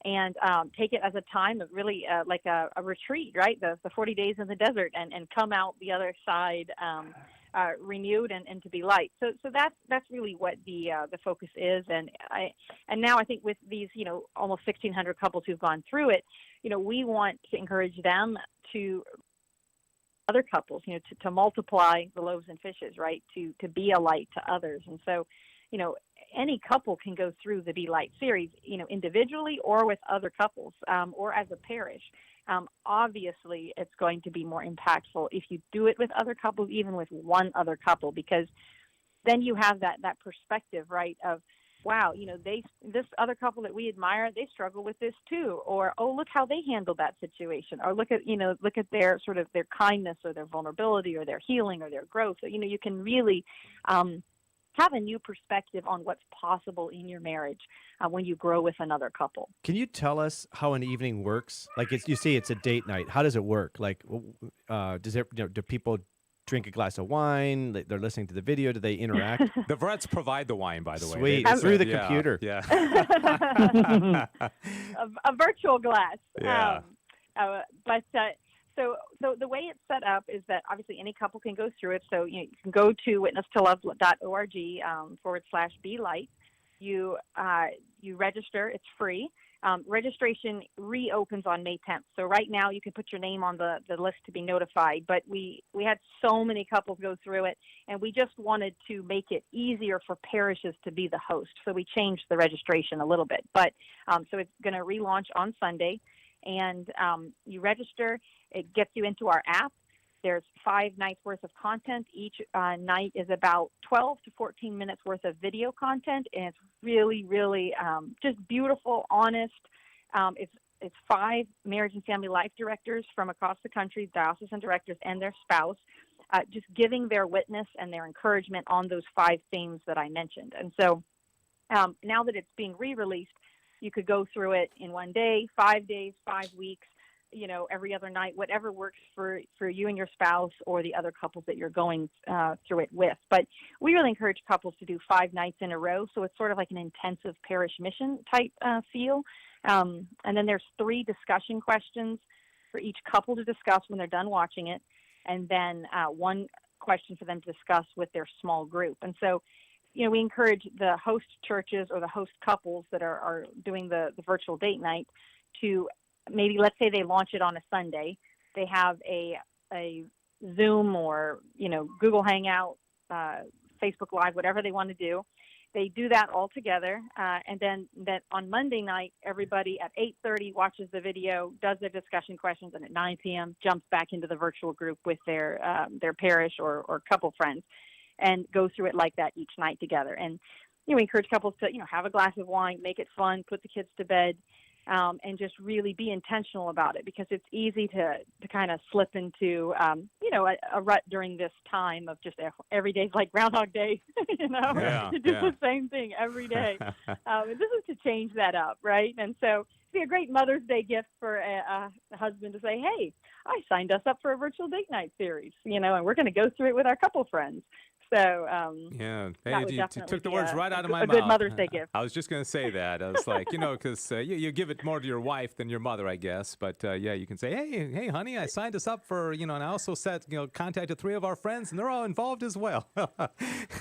and take it as a time of really like a retreat, right? The 40 days in the desert, and come out the other side renewed and to be light. So that's really what the focus is. And now I think with these almost 1,600 couples who've gone through it, we want to encourage them to other couples, to multiply the loaves and fishes, right? To be a light to others. And so, any couple can go through the Be Light series, individually or with other couples, or as a parish. Obviously, it's going to be more impactful if you do it with other couples, even with one other couple, because then you have that perspective, right, of, wow, this other couple that we admire, they struggle with this too. Or, oh, look how they handled that situation. Or look at their sort of their kindness or their vulnerability or their healing or their growth. So, you can really have a new perspective on what's possible in your marriage when you grow with another couple. Can you tell us how an evening works? Like you say it's a date night. How does it work? Like, do people drink a glass of wine? They're listening to the video. Do they interact? The Vretts provide the wine, by the way. Sweet. Through the computer. Yeah. a virtual glass. Yeah. So the way it's set up is that obviously any couple can go through it. So you can go to witnesstolove.org /be light. You register. It's free. Registration reopens on May 10th. So right now you can put your name on the list to be notified. But we had so many couples go through it, and we just wanted to make it easier for parishes to be the host. So we changed the registration a little bit. But so it's going to relaunch on Sunday, and you register. It gets you into our app. There's 5 nights worth of content. Each night is about 12 to 14 minutes worth of video content, and it's really, really just beautiful, honest. It's 5 marriage and family life directors from across the country, diocesan directors and their spouse, just giving their witness and their encouragement on those 5 themes that I mentioned. And so now that it's being re-released, you could go through it in 1 day, 5 days, 5 weeks, every other night, whatever works for you and your spouse or the other couples that you're going through it with. But we really encourage couples to do 5 nights in a row. So it's sort of like an intensive parish mission type feel. And then there's 3 discussion questions for each couple to discuss when they're done watching it. And then 1 question for them to discuss with their small group. And so, we encourage the host churches or the host couples that are doing the virtual date night to maybe, let's say they launch it on a Sunday. They have a Zoom or, Google Hangout, Facebook Live, whatever they want to do. they do that all together, and then on Monday night, everybody at 8:30 watches the video, does their discussion questions, and at 9 p.m. jumps back into the virtual group with their parish or couple friends, and go through it like that each night together. And we encourage couples to have a glass of wine, make it fun, put the kids to bed. And just really be intentional about it, because it's easy to kind of slip into, a rut during this time of just every day's like Groundhog Day, the same thing every day. This is to change that up, right? And so it'd be a great Mother's Day gift for a husband to say, hey, I signed us up for a virtual date night series, and we're going to go through it with our couple friends. So, hey, you took the words right out of my mouth. A good Mother's Day gift. I was just going to say that. I was like, because you give it more to your wife than your mother, I guess. But you can say, hey, honey, I signed us up for, and I also contacted 3 of our friends, and they're all involved as well.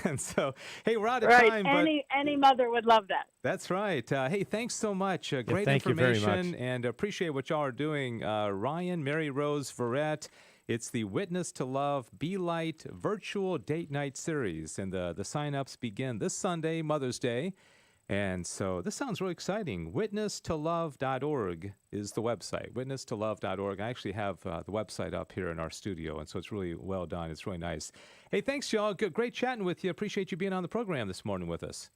And so, hey, we're out of time. Any mother would love that. That's right. Hey, thanks so much. Great thank information, you very much. and appreciate what y'all are doing. Ryan, Mary Rose, Verrett. It's the Witness to Love Be Light virtual date night series, and the sign-ups begin this Sunday, Mother's Day. And so this sounds really exciting. WitnessToLove.org is the website, WitnessToLove.org. I actually have the website up here in our studio, and so it's really well done. It's really nice. Hey, thanks, y'all. Great chatting with you. Appreciate you being on the program this morning with us.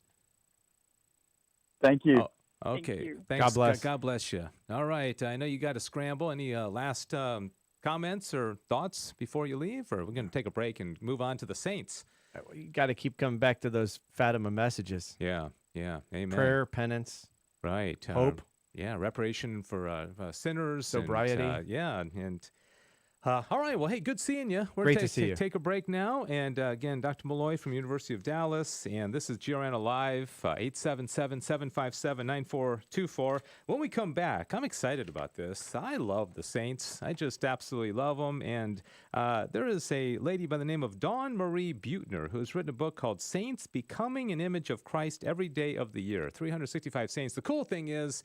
Thank you. Oh, okay. Thank you. Thanks. God bless. God bless you. All right. I know you got to scramble. Any last comments or thoughts before you leave, or we're going to take a break and move on to the saints? You got to keep coming back to those Fatima messages. Yeah. Amen. Prayer, penance, right? Hope. Reparation for sinners, sobriety. And all right. Well, hey, good seeing you. We're Great gonna to see you. Take a break now, and again, Dr. Malloy from University of Dallas, and this is GRN Alive, 877-757-9424. When we come back, I'm excited about this. I love the saints. I just absolutely love them, and there is a lady by the name of Dawn Marie Buettner who has written a book called Saints Becoming an Image of Christ Every Day of the Year, 365 Saints. The cool thing is,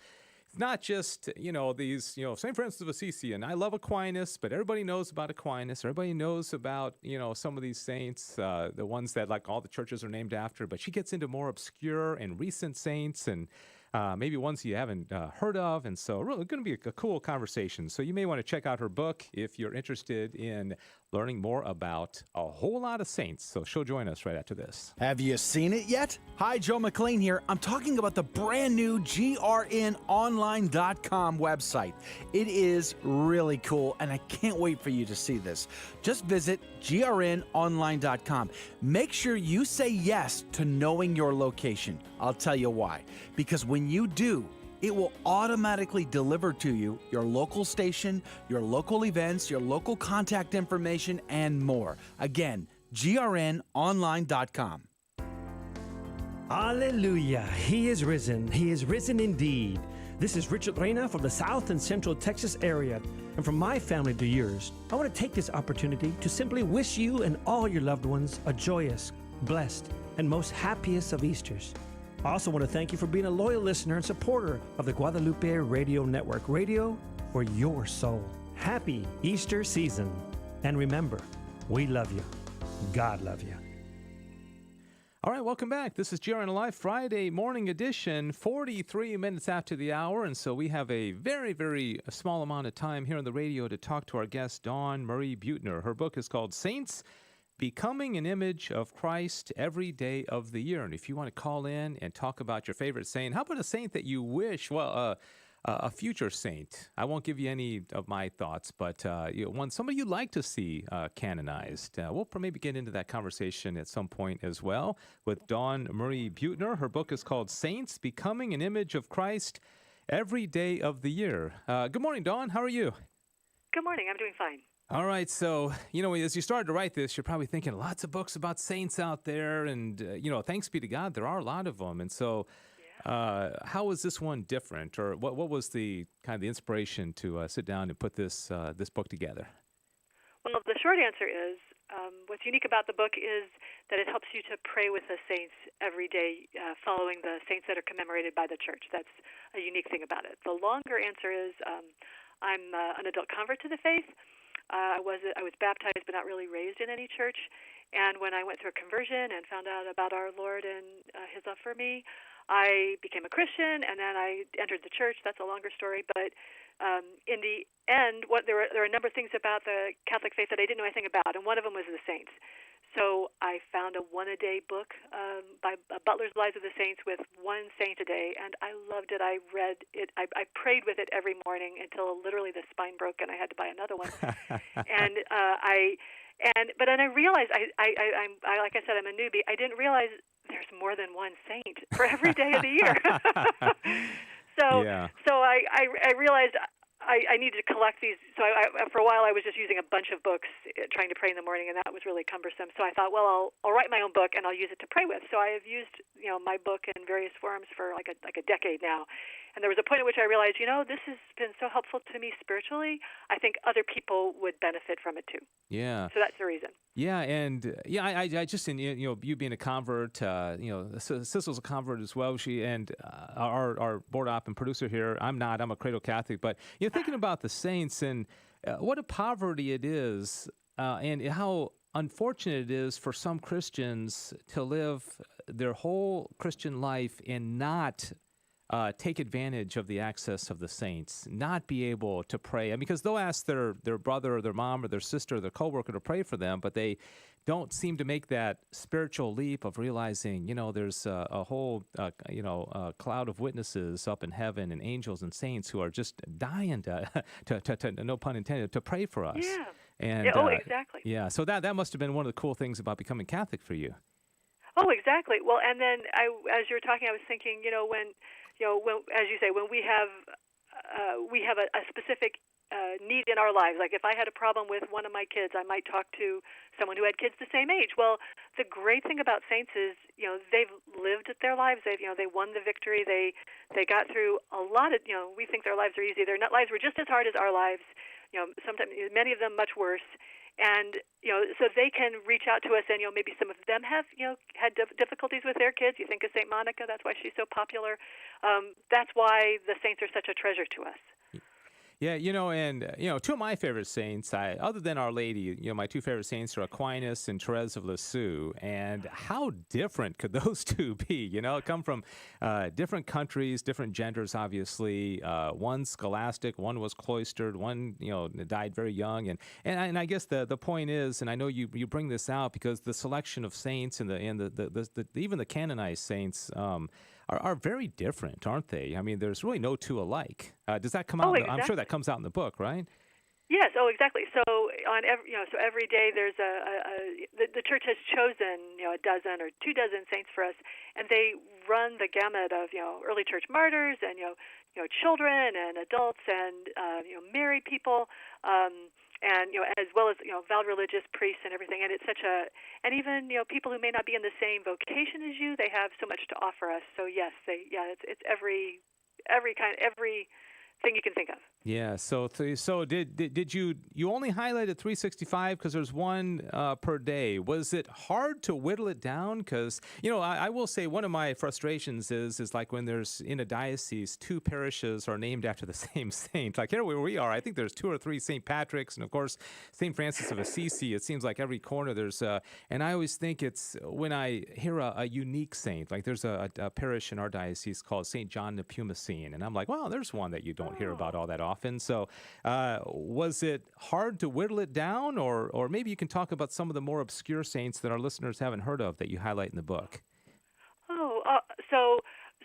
not just, these, St. Francis of Assisi, and I love Aquinas, but everybody knows about Aquinas. Everybody knows about, some of these saints, the ones that like all the churches are named after, but she gets into more obscure and recent saints and maybe ones you haven't heard of. And so really going to be a cool conversation. So you may want to check out her book if you're interested in learning more about a whole lot of saints. So she'll join us right after this. Have you seen it yet? Hi, Joe McLean here. I'm talking about the brand new GRNonline.com website. It is really cool, and I can't wait for you to see this. Just visit GRNonline.com. Make sure you say yes to knowing your location. I'll tell you why. Because when you do, it will automatically deliver to you your local station, your local events, your local contact information, and more. Again, grnonline.com. Hallelujah. He is risen. He is risen indeed. This is Richard Reyna from the South and Central Texas area. And from my family to yours, I want to take this opportunity to simply wish you and all your loved ones a joyous, blessed, and most happiest of Easters. I also want to thank you for being a loyal listener and supporter of the Guadalupe Radio Network, radio for your soul. Happy Easter season. And remember, we love you. God love you. All right, welcome back. This is GRN Live Friday morning edition, 43 minutes after the hour. And so we have a very, very small amount of time here on the radio to talk to our guest, Dawn Marie Buettner. Her book is called Saints Becoming an Image of Christ Every Day of the Year. And if you want to call in and talk about your favorite saint, how about a saint that you wish, a future saint? I won't give you any of my thoughts, but somebody you'd like to see canonized. We'll maybe get into that conversation at some point as well with Dawn Marie Buettner. Her book is called Saints Becoming an Image of Christ Every Day of the Year. Good morning, Dawn. How are you? Good morning. I'm doing fine. All right, so, as you started to write this, you're probably thinking lots of books about saints out there, and, thanks be to God, there are a lot of them. And so how is this one different, or what was the kind of the inspiration to sit down and put this book together? Well, the short answer is what's unique about the book is that it helps you to pray with the saints every day, following the saints that are commemorated by the church. That's a unique thing about it. The longer answer is I'm an adult convert to the faith. I was baptized but not really raised in any church, And when I went through a conversion and found out about our Lord and His love for me, I became a Christian, and then I entered the church. That's a longer story, but in the end, there are a number of things about the Catholic faith that I didn't know anything about, and one of them was the saints. So I found a one-a-day book by Butler's Lives of the Saints with one saint a day, and I loved it. I read it. I prayed with it every morning until literally the spine broke, and I had to buy another one. But then I realized, I'm like I said, I'm a newbie. I didn't realize there's more than one saint for every day of the year. So I realized I needed to collect these. So for a while, I was just using a bunch of books trying to pray in the morning, and that was really cumbersome. So I thought, well, I'll write my own book, and I'll use it to pray with. So I have used my book in various forms for like a decade now. And there was a point at which I realized, this has been so helpful to me spiritually. I think other people would benefit from it too. Yeah. So that's the reason. Yeah, and I just, you being a convert, Sissel's a convert as well. She and our board op and producer here. I'm not. I'm a cradle Catholic, but thinking about the saints and what a poverty it is, and how unfortunate it is for some Christians to live their whole Christian life and not take advantage of the access of the saints, not be able to pray. And because they'll ask their brother or their mom or their sister or their coworker to pray for them, but they don't seem to make that spiritual leap of realizing, there's a whole, cloud of witnesses up in heaven and angels and saints who are just dying to no pun intended, to pray for us. Yeah. And, exactly. Yeah. So that must have been one of the cool things about becoming Catholic for you. Oh, exactly. Well, and then as you were talking, I was thinking, when as you say, when we have a specific need in our lives, like if I had a problem with one of my kids, I might talk to someone who had kids the same age. Well, the great thing about saints is, they've lived their lives. They won the victory. They got through a lot of, we think their lives are easy. Their lives were just as hard as our lives. Sometimes many of them much worse. And, so they can reach out to us, and, maybe some of them have, had difficulties with their kids. You think of St. Monica, that's why she's so popular. That's why the saints are such a treasure to us. Yeah, and two of my favorite saints, other than Our Lady, my two favorite saints are Aquinas and Therese of Lassoo. And how different could those two be? Come from different countries, different genders, obviously. One scholastic, one was cloistered, one died very young. And I guess the point is, and I know you bring this out because the selection of saints and the even the canonized saints are very different, aren't they? I mean, there's really no two alike. Does that come out? Exactly. I'm sure that comes out in the book, right? Yes. Oh, exactly. So on every day there's the church has chosen a dozen or 24 saints for us, and they run the gamut of early church martyrs and children and adults and married people. And as well as vowed religious priests and everything, and it's and even people who may not be in the same vocation as you, they have so much to offer us. So yes, it's every thing you can think of. Yeah. So did you only highlighted 365 because there's one per day? Was it hard to whittle it down? Because I will say one of my frustrations is like when there's in a diocese 2 parishes are named after the same saint. Like here where we are, I think there's 2 or 3 St. Patrick's, and of course St. Francis of Assisi. It seems like every corner there's and I always think it's when I hear a unique saint, like there's a parish in our diocese called St. John Nepomucene, and I'm like, wow, there's one that you don't hear about all that often. So was it hard to whittle it down, or maybe you can talk about some of the more obscure saints that our listeners haven't heard of that you highlight in the book?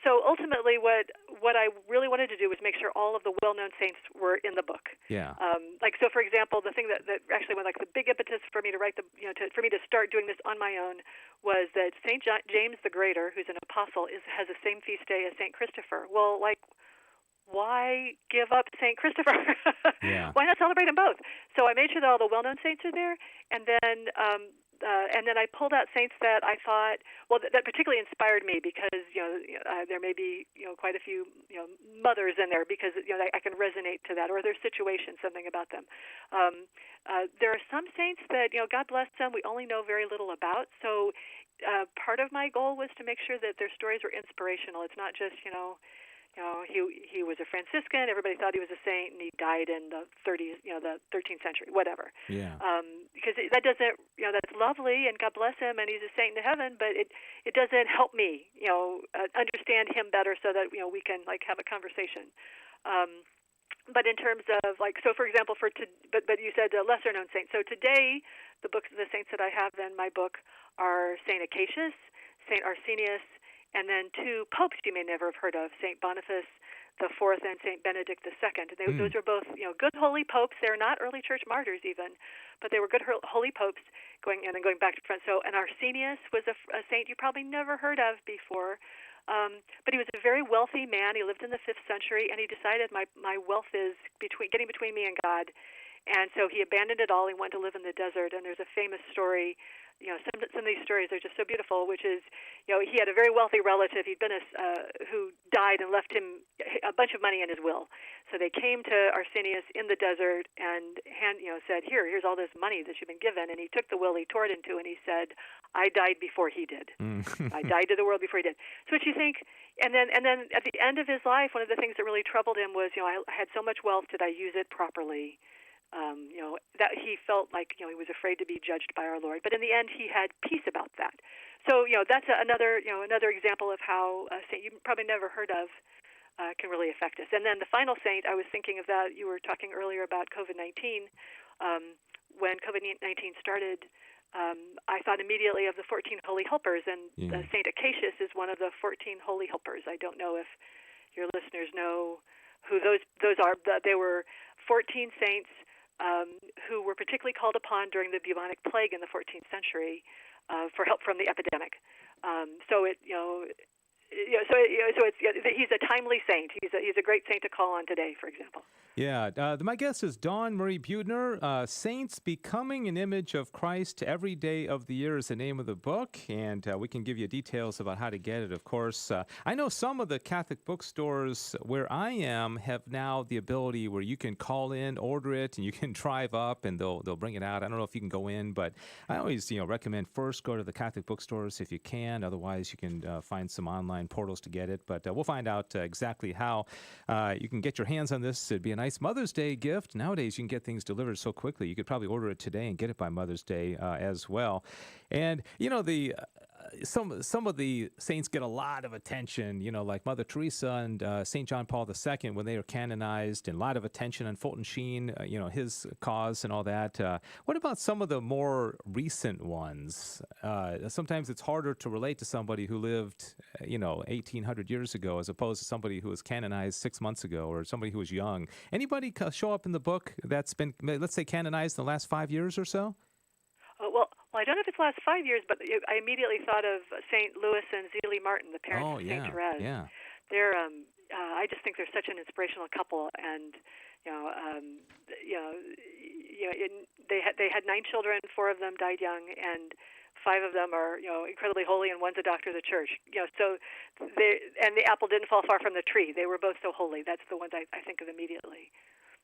So ultimately what I really wanted to do was make sure all of the well-known saints were in the book. Yeah. So for example, the thing that actually was like the big impetus for me to write for me to start doing this on my own was that St. James the Greater, who's an apostle, has the same feast day as St. Christopher. Well, why give up St. Christopher? Yeah. Why not celebrate them both? So I made sure that all the well-known saints are there, and then I pulled out saints that I thought, that particularly inspired me because there may be quite a few mothers in there because I can resonate to that, or their situation, something about them. There are some saints that God bless them, we only know very little about. So part of my goal was to make sure that their stories were inspirational. It's not just he was a Franciscan. Everybody thought he was a saint, and he died in the 30s, the 13th century, whatever. Yeah. because that doesn't, that's lovely, and God bless him, and he's a saint in heaven, but it doesn't help me, understand him better so that, we can, have a conversation. But in terms of, so for example, but you said a lesser-known saint. So today, the saints that I have in my book are Saint Acacia, Saint Arsenius, and then two popes you may never have heard of, Saint Boniface the Fourth and Saint Benedict II. Those are both, good holy popes. They're not early church martyrs even, but they were good holy popes. Going back to front. So, and Arsenius was a saint you probably never heard of before, but he was a very wealthy man. He lived in the 5th century, and he decided my wealth is getting between me and God, and so he abandoned it all. He went to live in the desert, and there's a famous story. Some of these stories are just so beautiful, which is, he had a very wealthy relative. He'd been who died and left him a bunch of money in his will. So they came to Arsenius in the desert and said, here's all this money that you've been given. And he took the will, he tore it in two, and he said, I died before he did. I died to the world before he did. So what you think, and then at the end of his life, one of the things that really troubled him was, I had so much wealth, did I use it properly? That he felt like, he was afraid to be judged by our Lord. But in the end, he had peace about that. So, that's another example of how a saint you probably never heard of can really affect us. And then the final saint, I was thinking of that, you were talking earlier about COVID-19. When COVID-19 started, I thought immediately of the 14 Holy Helpers, and Saint Acacia is one of the 14 Holy Helpers. I don't know if your listeners know who those are. They were 14 saints who were particularly called upon during the bubonic plague in the 14th century for help from the epidemic. He's a timely saint. He's a great saint to call on today, for example. Yeah, my guest is Dawn Marie Buettner. Saints Becoming an Image of Christ Every Day of the Year is the name of the book, and we can give you details about how to get it, of course. I know some of the Catholic bookstores where I am have now the ability where you can call in, order it, and you can drive up, and they'll bring it out. I don't know if you can go in, but I always recommend first go to the Catholic bookstores if you can. Otherwise, you can find some online portals to get it. But we'll find out exactly how you can get your hands on this. It'd be a nice Mother's Day gift. Nowadays, you can get things delivered so quickly. You could probably order it today and get it by Mother's Day as well. And, some of the saints get a lot of attention, like Mother Teresa and St. John Paul II when they were canonized, and a lot of attention on Fulton Sheen, his cause and all that. What about some of the more recent ones? Sometimes it's harder to relate to somebody who lived, 1,800 years ago as opposed to somebody who was canonized 6 months ago or somebody who was young. Anybody show up in the book that's been, let's say, canonized in the last 5 years or so? Well, I don't know if it's the last 5 years, but I immediately thought of St. Louis and Zelie Martin, the parents of St. Therese. Yeah. They're, I just think they're such an inspirational couple, and they had 9 children, 4 of them died young, and 5 of them are incredibly holy, and one's a doctor of the church. So the apple didn't fall far from the tree. They were both so holy. That's the ones I think of immediately.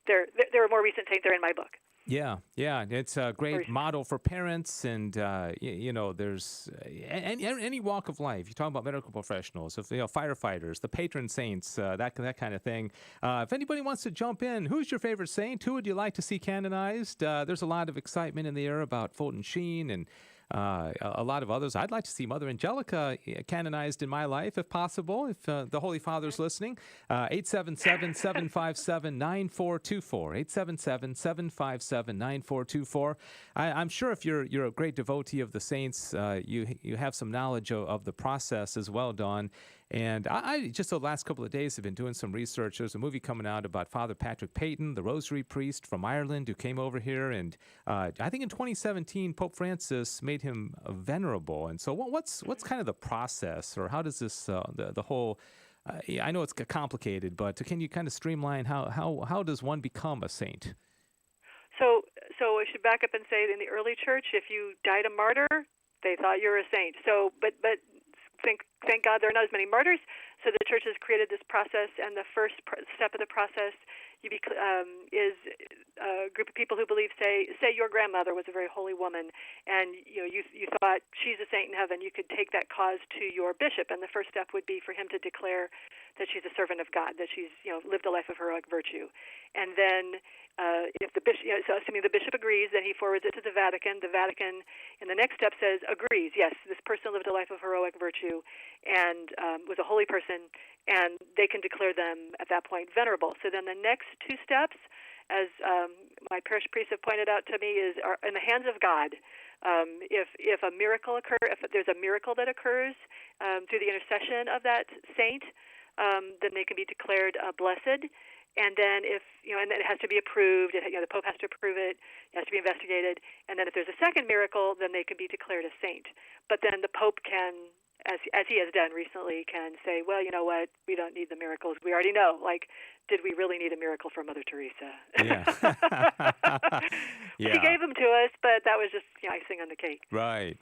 They're a more recent saint. They're in my book. Yeah, it's a great model for parents, and there's any walk of life. You talk about medical professionals, firefighters, the patron saints, that kind of thing. If anybody wants to jump in, who's your favorite saint? Who would you like to see canonized? There's a lot of excitement in the air about Fulton Sheen and a lot of others. I'd like to see Mother Angelica canonized in my life, if possible, if the Holy Father's listening. 877-757-9424. 877-757-9424. I'm sure if you're a great devotee of the saints, you have some knowledge of the process as well, Dawn. And I just the last couple of days have been doing some research. There's a movie coming out about Father Patrick Peyton, the Rosary priest from Ireland who came over here. And I think in 2017, Pope Francis made him venerable. And so what's kind of the process, or how does this, the whole, I know it's complicated, but can you kind of streamline how does one become a saint? So I should back up and say that in the early church, if you died a martyr, they thought you were a saint. So, but thank God there are not as many martyrs. So the church has created this process, and the first step of the process is group of people who believe, say your grandmother was a very holy woman, and you thought she's a saint in heaven, you could take that cause to your bishop, and the first step would be for him to declare that she's a servant of God, that she's lived a life of heroic virtue, and then if the bishop, so assuming the bishop agrees, then he forwards it to the Vatican. The Vatican, in the next step, says agrees. Yes, this person lived a life of heroic virtue and was a holy person, and they can declare them at that point venerable. So then the next two steps, as my parish priests have pointed out to me, are in the hands of God. If a miracle if there's a miracle that occurs through the intercession of that saint, then they can be declared blessed. And then and then it has to be approved. The Pope has to approve it. It has to be investigated. And then if there's a second miracle, then they can be declared a saint. But then the Pope can, as he has done recently, can say, well, you know what? We don't need the miracles. We already know. Like, did we really need a miracle from Mother Teresa? Yeah. She gave them to us, but that was just icing on the cake. Right.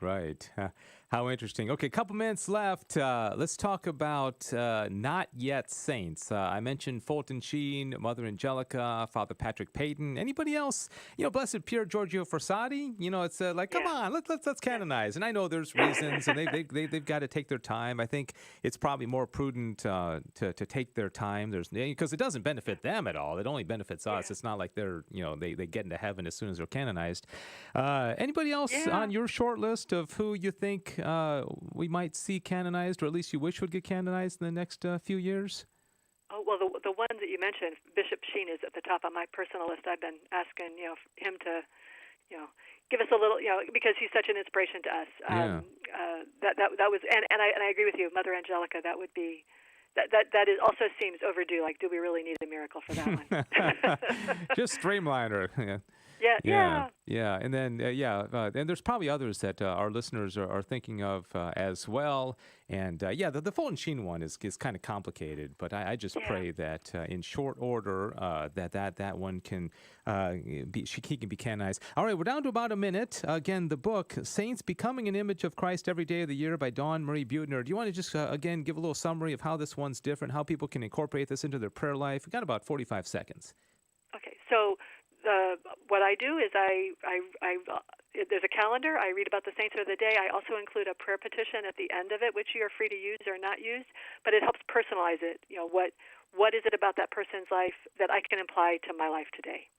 How interesting. Okay, a couple minutes left. Let's talk about not yet saints. I mentioned Fulton Sheen, Mother Angelica, Father Patrick Peyton. Anybody else? Blessed Pier Giorgio Frassati. It's come on, let's canonize. And I know there's reasons, and they've got to take their time. I think it's probably more prudent to take their time. Because it doesn't benefit them at all. It only benefits us. It's not like they're they get into heaven as soon as they're canonized. Anybody else on your short list of who you think we might see canonized, or at least you wish would get canonized in the next few years? Oh, well, the ones that you mentioned, Bishop Sheen is at the top on my personal list. I've been asking him to give us a little because he's such an inspiration to us. That was and I agree with you, Mother Angelica. That would be. That is also seems overdue. Like, do we really need a miracle for that one? Just streamline her. Yeah. And then, and there's probably others that our listeners are thinking of as well. And, the Fulton Sheen one is kind of complicated, but I just pray that in short order that one can he can be canonized. All right, we're down to about a minute. Again, the book, Saints Becoming an Image of Christ Every Day of the Year by Dawn Marie Buettner. Do you want to just, again, give a little summary of how this one's different, how people can incorporate this into their prayer life? We've got about 45 seconds. Okay, so what I do is there's a calendar. I read about the saints of the day. I also include a prayer petition at the end of it, which you are free to use or not use, but it helps personalize it. What is it about that person's life that I can apply to my life today?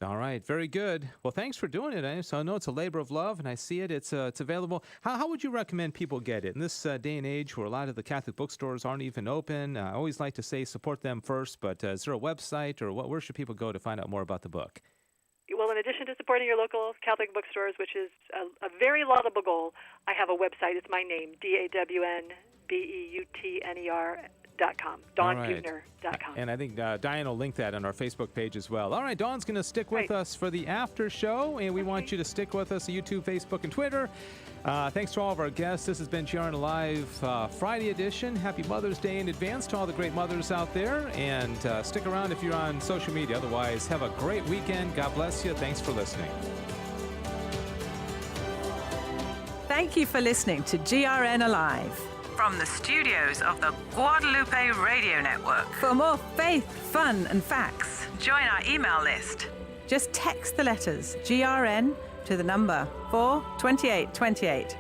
All right, very good. Well, thanks for doing it. So I know it's a labor of love, and I see it. It's available. How would you recommend people get it in this day and age where a lot of the Catholic bookstores aren't even open? I always like to say support them first, but is there a website or where should people go to find out more about the book? Well, in addition to supporting your local Catholic bookstores, which is a very laudable goal, I have a website. It's my name, DAWNBEUTNER.com, DawnBuettner.com. And I think Diane will link that on our Facebook page as well. All right, Dawn's going to stick with us for the after show, and we want you to stick with us on YouTube, Facebook, and Twitter. Thanks to all of our guests. This has been GRN Live Friday edition. Happy Mother's Day in advance to all the great mothers out there, and stick around if you're on social media. Otherwise, have a great weekend. God bless you. Thanks for listening. Thank you for listening to GRN Alive. From the studios of the Guadalupe Radio Network. For more faith, fun, and facts, join our email list. Just text the letters GRN to the number 42828.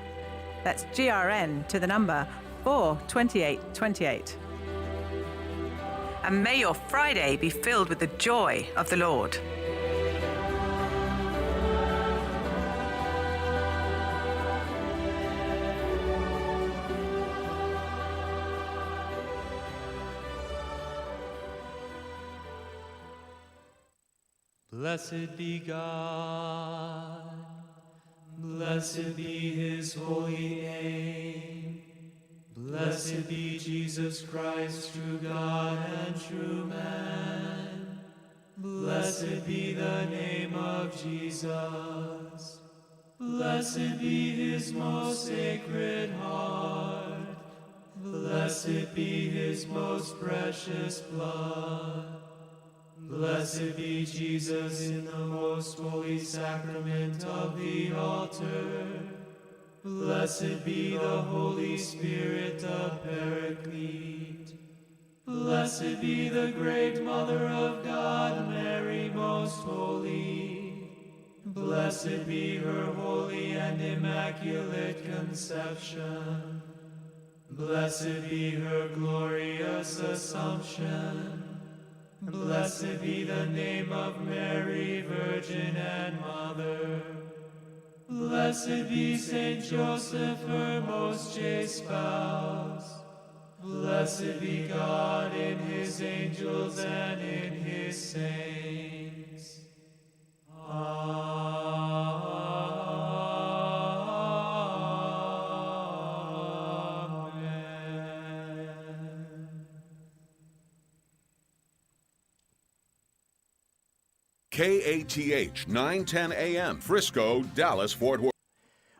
That's GRN to the number 42828. And may your Friday be filled with the joy of the Lord. Blessed be God, blessed be his holy name, blessed be Jesus Christ, true God and true man, blessed be the name of Jesus, blessed be his most sacred heart, blessed be his most precious blood. Blessed be Jesus in the most holy sacrament of the altar. Blessed be the Holy Spirit, the Paraclete. Blessed be the great Mother of God, Mary most holy. Blessed be her holy and immaculate conception. Blessed be her glorious assumption. Blessed be the name of Mary, Virgin and Mother. Blessed be Saint Joseph, her most chaste spouse. Blessed be God in his angels and in his saints. KATH 910 AM, Frisco, Dallas, Fort Worth.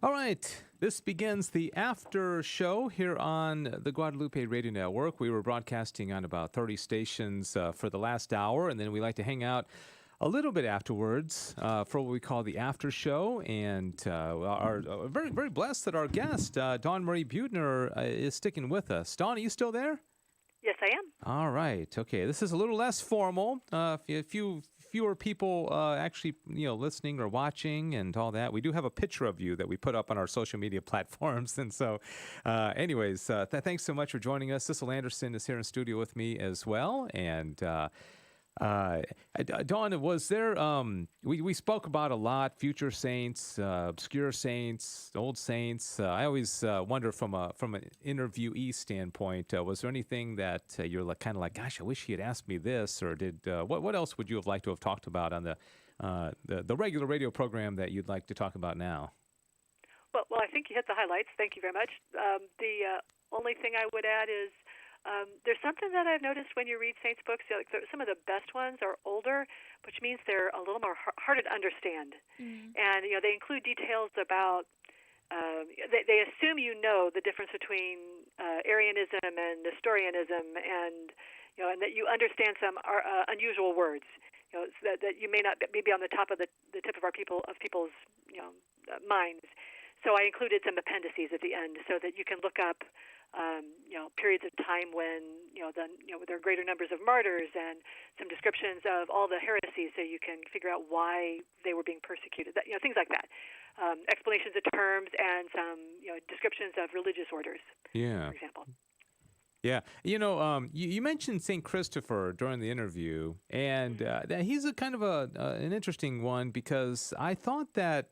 All right. This begins the after show here on the Guadalupe Radio Network. We were broadcasting on about 30 stations for the last hour, and then we like to hang out a little bit afterwards for what we call the after show. And are very, very blessed that our guest, Dawn Marie Buettner, is sticking with us. Dawn, are you still there? Yes, I am. All right. Okay. This is a little less formal. Fewer people actually, listening or watching and all that. We do have a picture of you that we put up on our social media platforms. And so, anyways, thanks so much for joining us. Cecil Anderson is here in studio with me as well. And Dawn, was there, we spoke about a lot, future saints, obscure saints, old saints. I always wonder from an interviewee standpoint, was there anything that you're kind of like, gosh, I wish he had asked me this, or what else would you have liked to have talked about on the regular radio program that you'd like to talk about now? Well, I think you hit the highlights. Thank you very much. The only thing I would add is, there's something that I've noticed when you read saints' books. Like some of the best ones are older, which means they're a little more harder to understand. Mm-hmm. And they include details about. They assume the difference between Arianism and Nestorianism, and and that you understand some unusual words. That you may not be on the tip of people's minds. So I included some appendices at the end so that you can look up. Periods of time when there are greater numbers of martyrs, and some descriptions of all the heresies, so you can figure out why they were being persecuted. Things like that. Explanations of terms and some descriptions of religious orders. Yeah. For example. Yeah, you mentioned St. Christopher during the interview, and he's a kind of an interesting one, because I thought that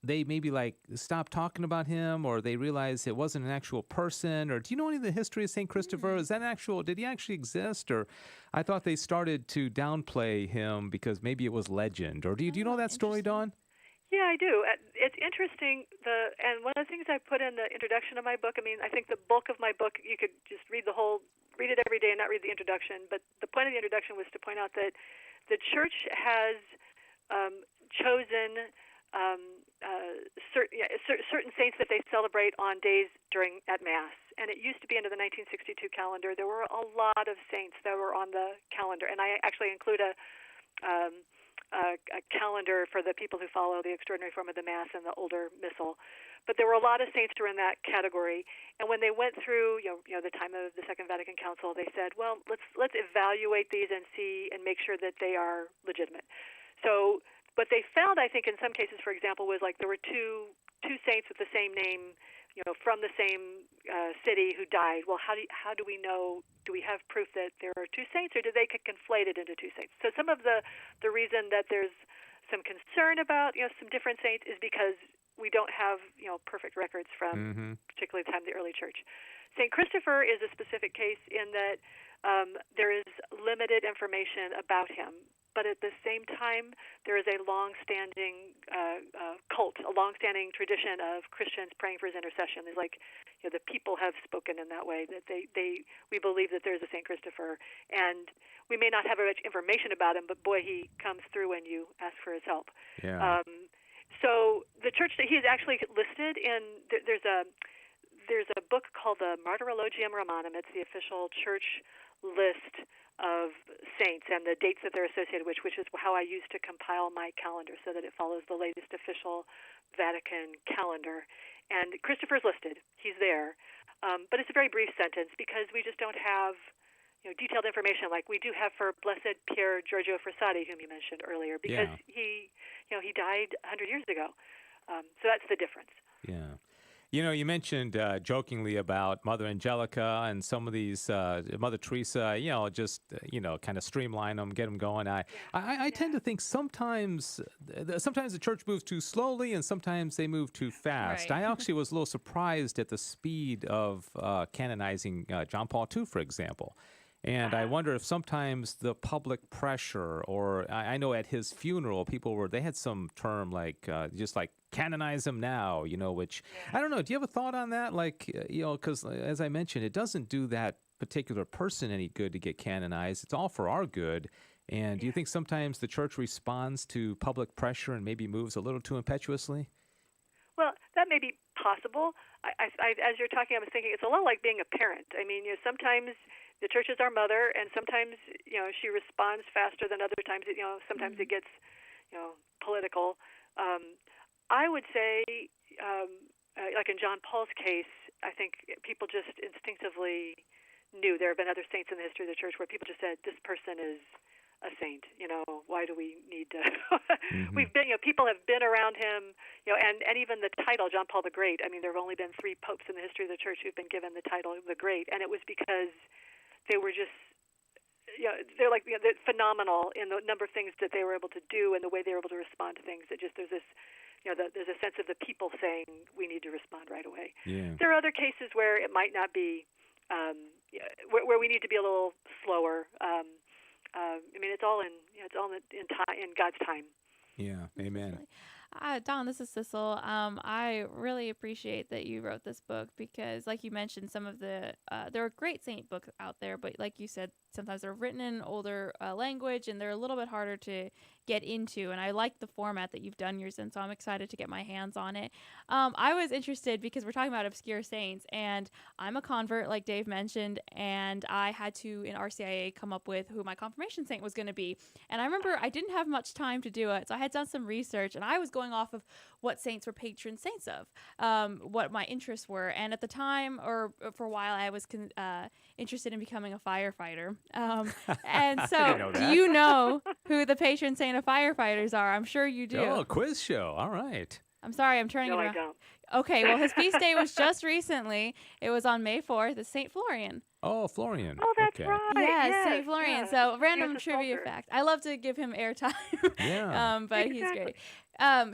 they maybe stopped talking about him, or they realized it wasn't an actual person. Or do you know any of the history of St. Christopher? Is that did he actually exist? Or I thought they started to downplay him because maybe it was legend. Or do you know that story, Dawn? Yeah, I do. It's interesting. And one of the things I put in the introduction of my book, I think the bulk of my book, you could just read it every day and not read the introduction. But the point of the introduction was to point out that the Church has chosen certain saints that they celebrate on days at Mass. And it used to be under the 1962 calendar. There were a lot of saints that were on the calendar, and I actually include a calendar for the people who follow the extraordinary form of the Mass and the older Missal. But there were a lot of saints who were in that category. And when they went through, the time of the Second Vatican Council, they said, well, let's evaluate these and see and make sure that they are legitimate. So what they found, I think, in some cases, for example, was there were two saints with the same name, from the same city who died. Well, how do we know? Do we have proof that there are two saints, or do they get conflated into two saints? So some of the reason that there's some concern about some different saints is because we don't have perfect records from particularly the time of the early Church. St. Christopher is a specific case in that there is limited information about him. But at the same time, there is a long-standing cult, a long-standing tradition of Christians praying for his intercession. It's the people have spoken in that way, that we believe that there's a St. Christopher. And we may not have very much information about him, but boy, he comes through when you ask for his help. Yeah. So the church that he is actually listed in, there's a book called the Martyrologium Romanum. It's the official church list of saints and the dates that they're associated with, which is how I used to compile my calendar so that it follows the latest official Vatican calendar. And Christopher's listed. He's there. But it's a very brief sentence because we just don't have detailed information like we do have for Blessed Pier Giorgio Frassati, whom you mentioned earlier, because he died 100 years ago. So that's the difference. Yeah. You mentioned jokingly about Mother Angelica and some of these, Mother Teresa, just, kind of streamline them, get them going. I tend to think sometimes the church moves too slowly and sometimes they move too fast. Right. I actually was a little surprised at the speed of canonizing John Paul II, for example. And I wonder if sometimes the public pressure, or I know at his funeral, they had some term like, just like canonize him now, which I don't know. Do you have a thought on that? Like, because as I mentioned, it doesn't do that particular person any good to get canonized. It's all for our good. And do you think sometimes the church responds to public pressure and maybe moves a little too impetuously? Well, that may be possible. As you're talking, I was thinking it's a lot like being a parent. I mean, sometimes the church is our mother, and sometimes she responds faster than other times. Sometimes it gets political. I would say, like in John Paul's case, I think people just instinctively knew. There have been other saints in the history of the church where people just said, "This person is a saint." Why do we need to? We've been, people have been around him, and even the title John Paul the Great. I mean, there have only been 3 popes in the history of the church who've been given the title the Great, and it was because they were just, they're like they're phenomenal in the number of things that they were able to do and the way they were able to respond to things. It just there's this, there's a sense of the people saying we need to respond right away. Yeah. There are other cases where it might not be, where we need to be a little slower. I mean, it's all in God's time. Yeah. Amen. Don, this is Sissel. I really appreciate that you wrote this book because, like you mentioned, some of there are great saint books out there, but like you said, sometimes they're written in older language and they're a little bit harder to get into. And I like the format that you've done yours in, so I'm excited to get my hands on it. I was interested because we're talking about obscure saints, and I'm a convert, like Dave mentioned, and I had to, in RCIA, come up with who my confirmation saint was going to be. And I remember I didn't have much time to do it, so I had done some research, and I was going off of what saints were patron saints of, what my interests were. And at the time, or for a while, I was interested in becoming a firefighter. And so, do you know who the patron saint of firefighters are? I'm sure you do. Oh, quiz show. All right. I'm sorry, I'm turning it around. I don't. Okay, well, his feast day was just recently. It was on May 4th. It's St. Florian. Oh, Florian. Oh, that's okay. right. Yes, St. Florian. Yeah. So, random trivia soldier. fact. I love to give him airtime. Yeah. But he's great.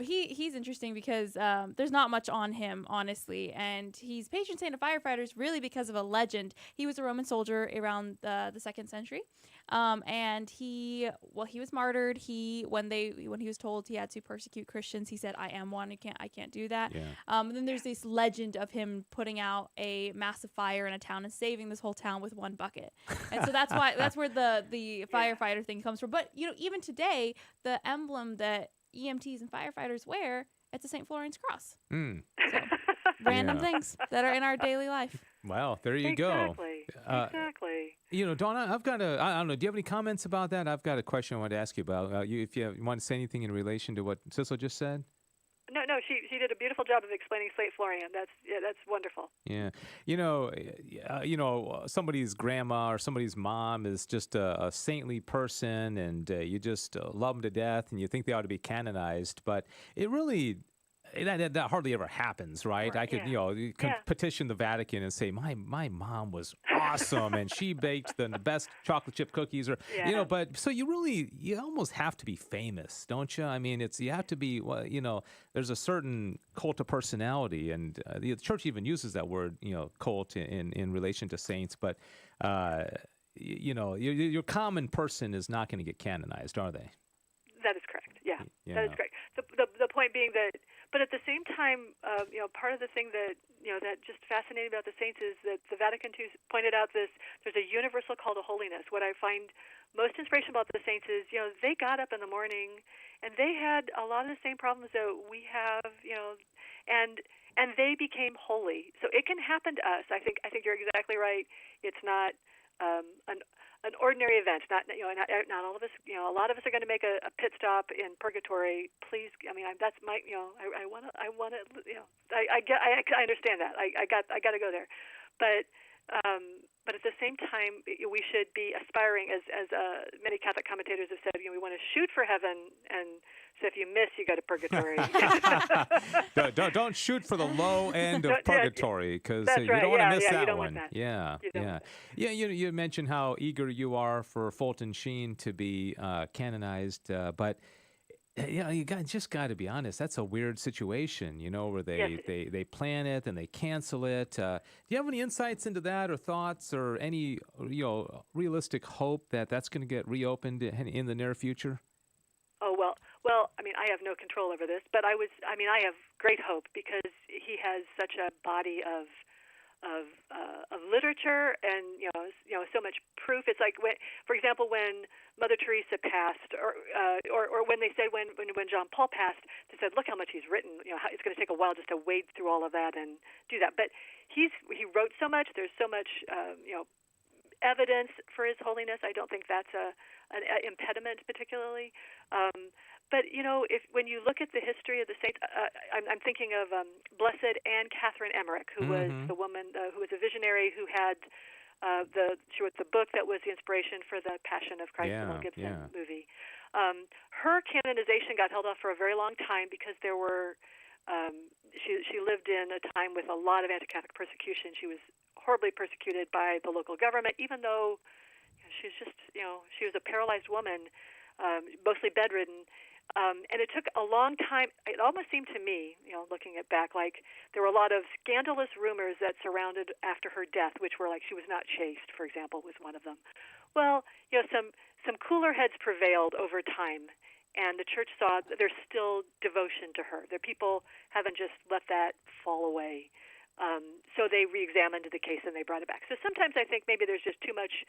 He's interesting because there's not much on him, honestly. And he's patron saint of firefighters really because of a legend. He was a Roman soldier around the 2nd century. And he was martyred. When he was told he had to persecute Christians, he said, "I am one. I can't do that." Yeah. And then there's this legend of him putting out a massive fire in a town and saving this whole town with one bucket. And so that's where the firefighter thing comes from. But even today, the emblem that EMTs and firefighters wear, it's a St. Florian's cross. Mm. So, random things that are in our daily life. Well, there you go. Exactly. Donna, I don't know. Do you have any comments about that? I've got a question I wanted to ask you about. If you want to say anything in relation to what Sissel just said? No, she did a beautiful job of explaining St. Florian. That's wonderful. Yeah, somebody's grandma or somebody's mom is just a saintly person, and you just love them to death, and you think they ought to be canonized, but it really. That hardly ever happens, right? I could, you can petition the Vatican and say, my mom was awesome, and she baked the best chocolate chip cookies, or But so you almost have to be famous, don't you? I mean, you have to be, there's a certain cult of personality, and the church even uses that word, cult in relation to saints. But your common person is not going to get canonized, are they? That is correct. Yeah. That is correct. The point being that. But at the same time, part of the thing that that just fascinating about the saints is that the Vatican II pointed out there's a universal call to holiness. What I find most inspirational about the saints is they got up in the morning and they had a lot of the same problems that we have, and they became holy. So it can happen to us. I think you're exactly right. It's not an ordinary event. Not all of us. A lot of us are going to make a pit stop in purgatory. Please, that's my. I understand that. I got to go there, but But at the same time, we should be aspiring, as many Catholic commentators have said, we want to shoot for heaven, and so if you miss, you go to purgatory. don't shoot for the low end of purgatory, because you right. don't want to miss that you don't one. Want that. Yeah. You mentioned how eager you are for Fulton Sheen to be canonized, but you just got to be honest. That's a weird situation, where they plan it and they cancel it. Do you have any insights into that, or thoughts, or any realistic hope that that's going to get reopened in the near future? Oh well. I mean, I have no control over this, but I have great hope, because he has such a body of literature and so much proof. It's like, for example, when Mother Teresa passed, or when they said when John Paul passed, they said, look how much he's written. It's going to take a while just to wade through all of that and do that. But he wrote so much. There's so much evidence for His Holiness. I don't think that's an impediment particularly. But when you look at the history of the saints, I'm thinking of Blessed Anne Catherine Emmerich, who was the woman who was a visionary, who had she wrote the book that was the inspiration for the Passion of Christ, the Mel Gibson movie. Her canonization got held off for a very long time because there were she lived in a time with a lot of anti-Catholic persecution. She was horribly persecuted by the local government, even though she's just she was a paralyzed woman, mostly bedridden. And it took a long time. It almost seemed to me, looking it back, like there were a lot of scandalous rumors that surrounded after her death, which were like she was not chaste, for example, was one of them. Well, some cooler heads prevailed over time, and the church saw that there's still devotion to her. The people haven't just let that fall away. So they re-examined the case and they brought it back. So sometimes I think maybe there's just too much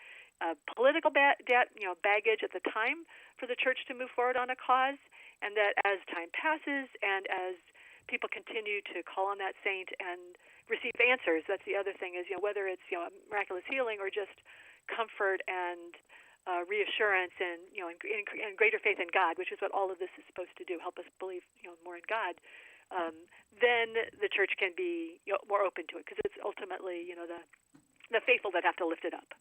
political baggage at the time for the church to move forward on a cause, and that as time passes and as people continue to call on that saint and receive answers, that's the other thing, is whether it's a miraculous healing or just comfort and reassurance and and greater faith in God, which is what all of this is supposed to do, help us believe more in God. Then the church can be more open to it, because it's ultimately the faithful that have to lift it up.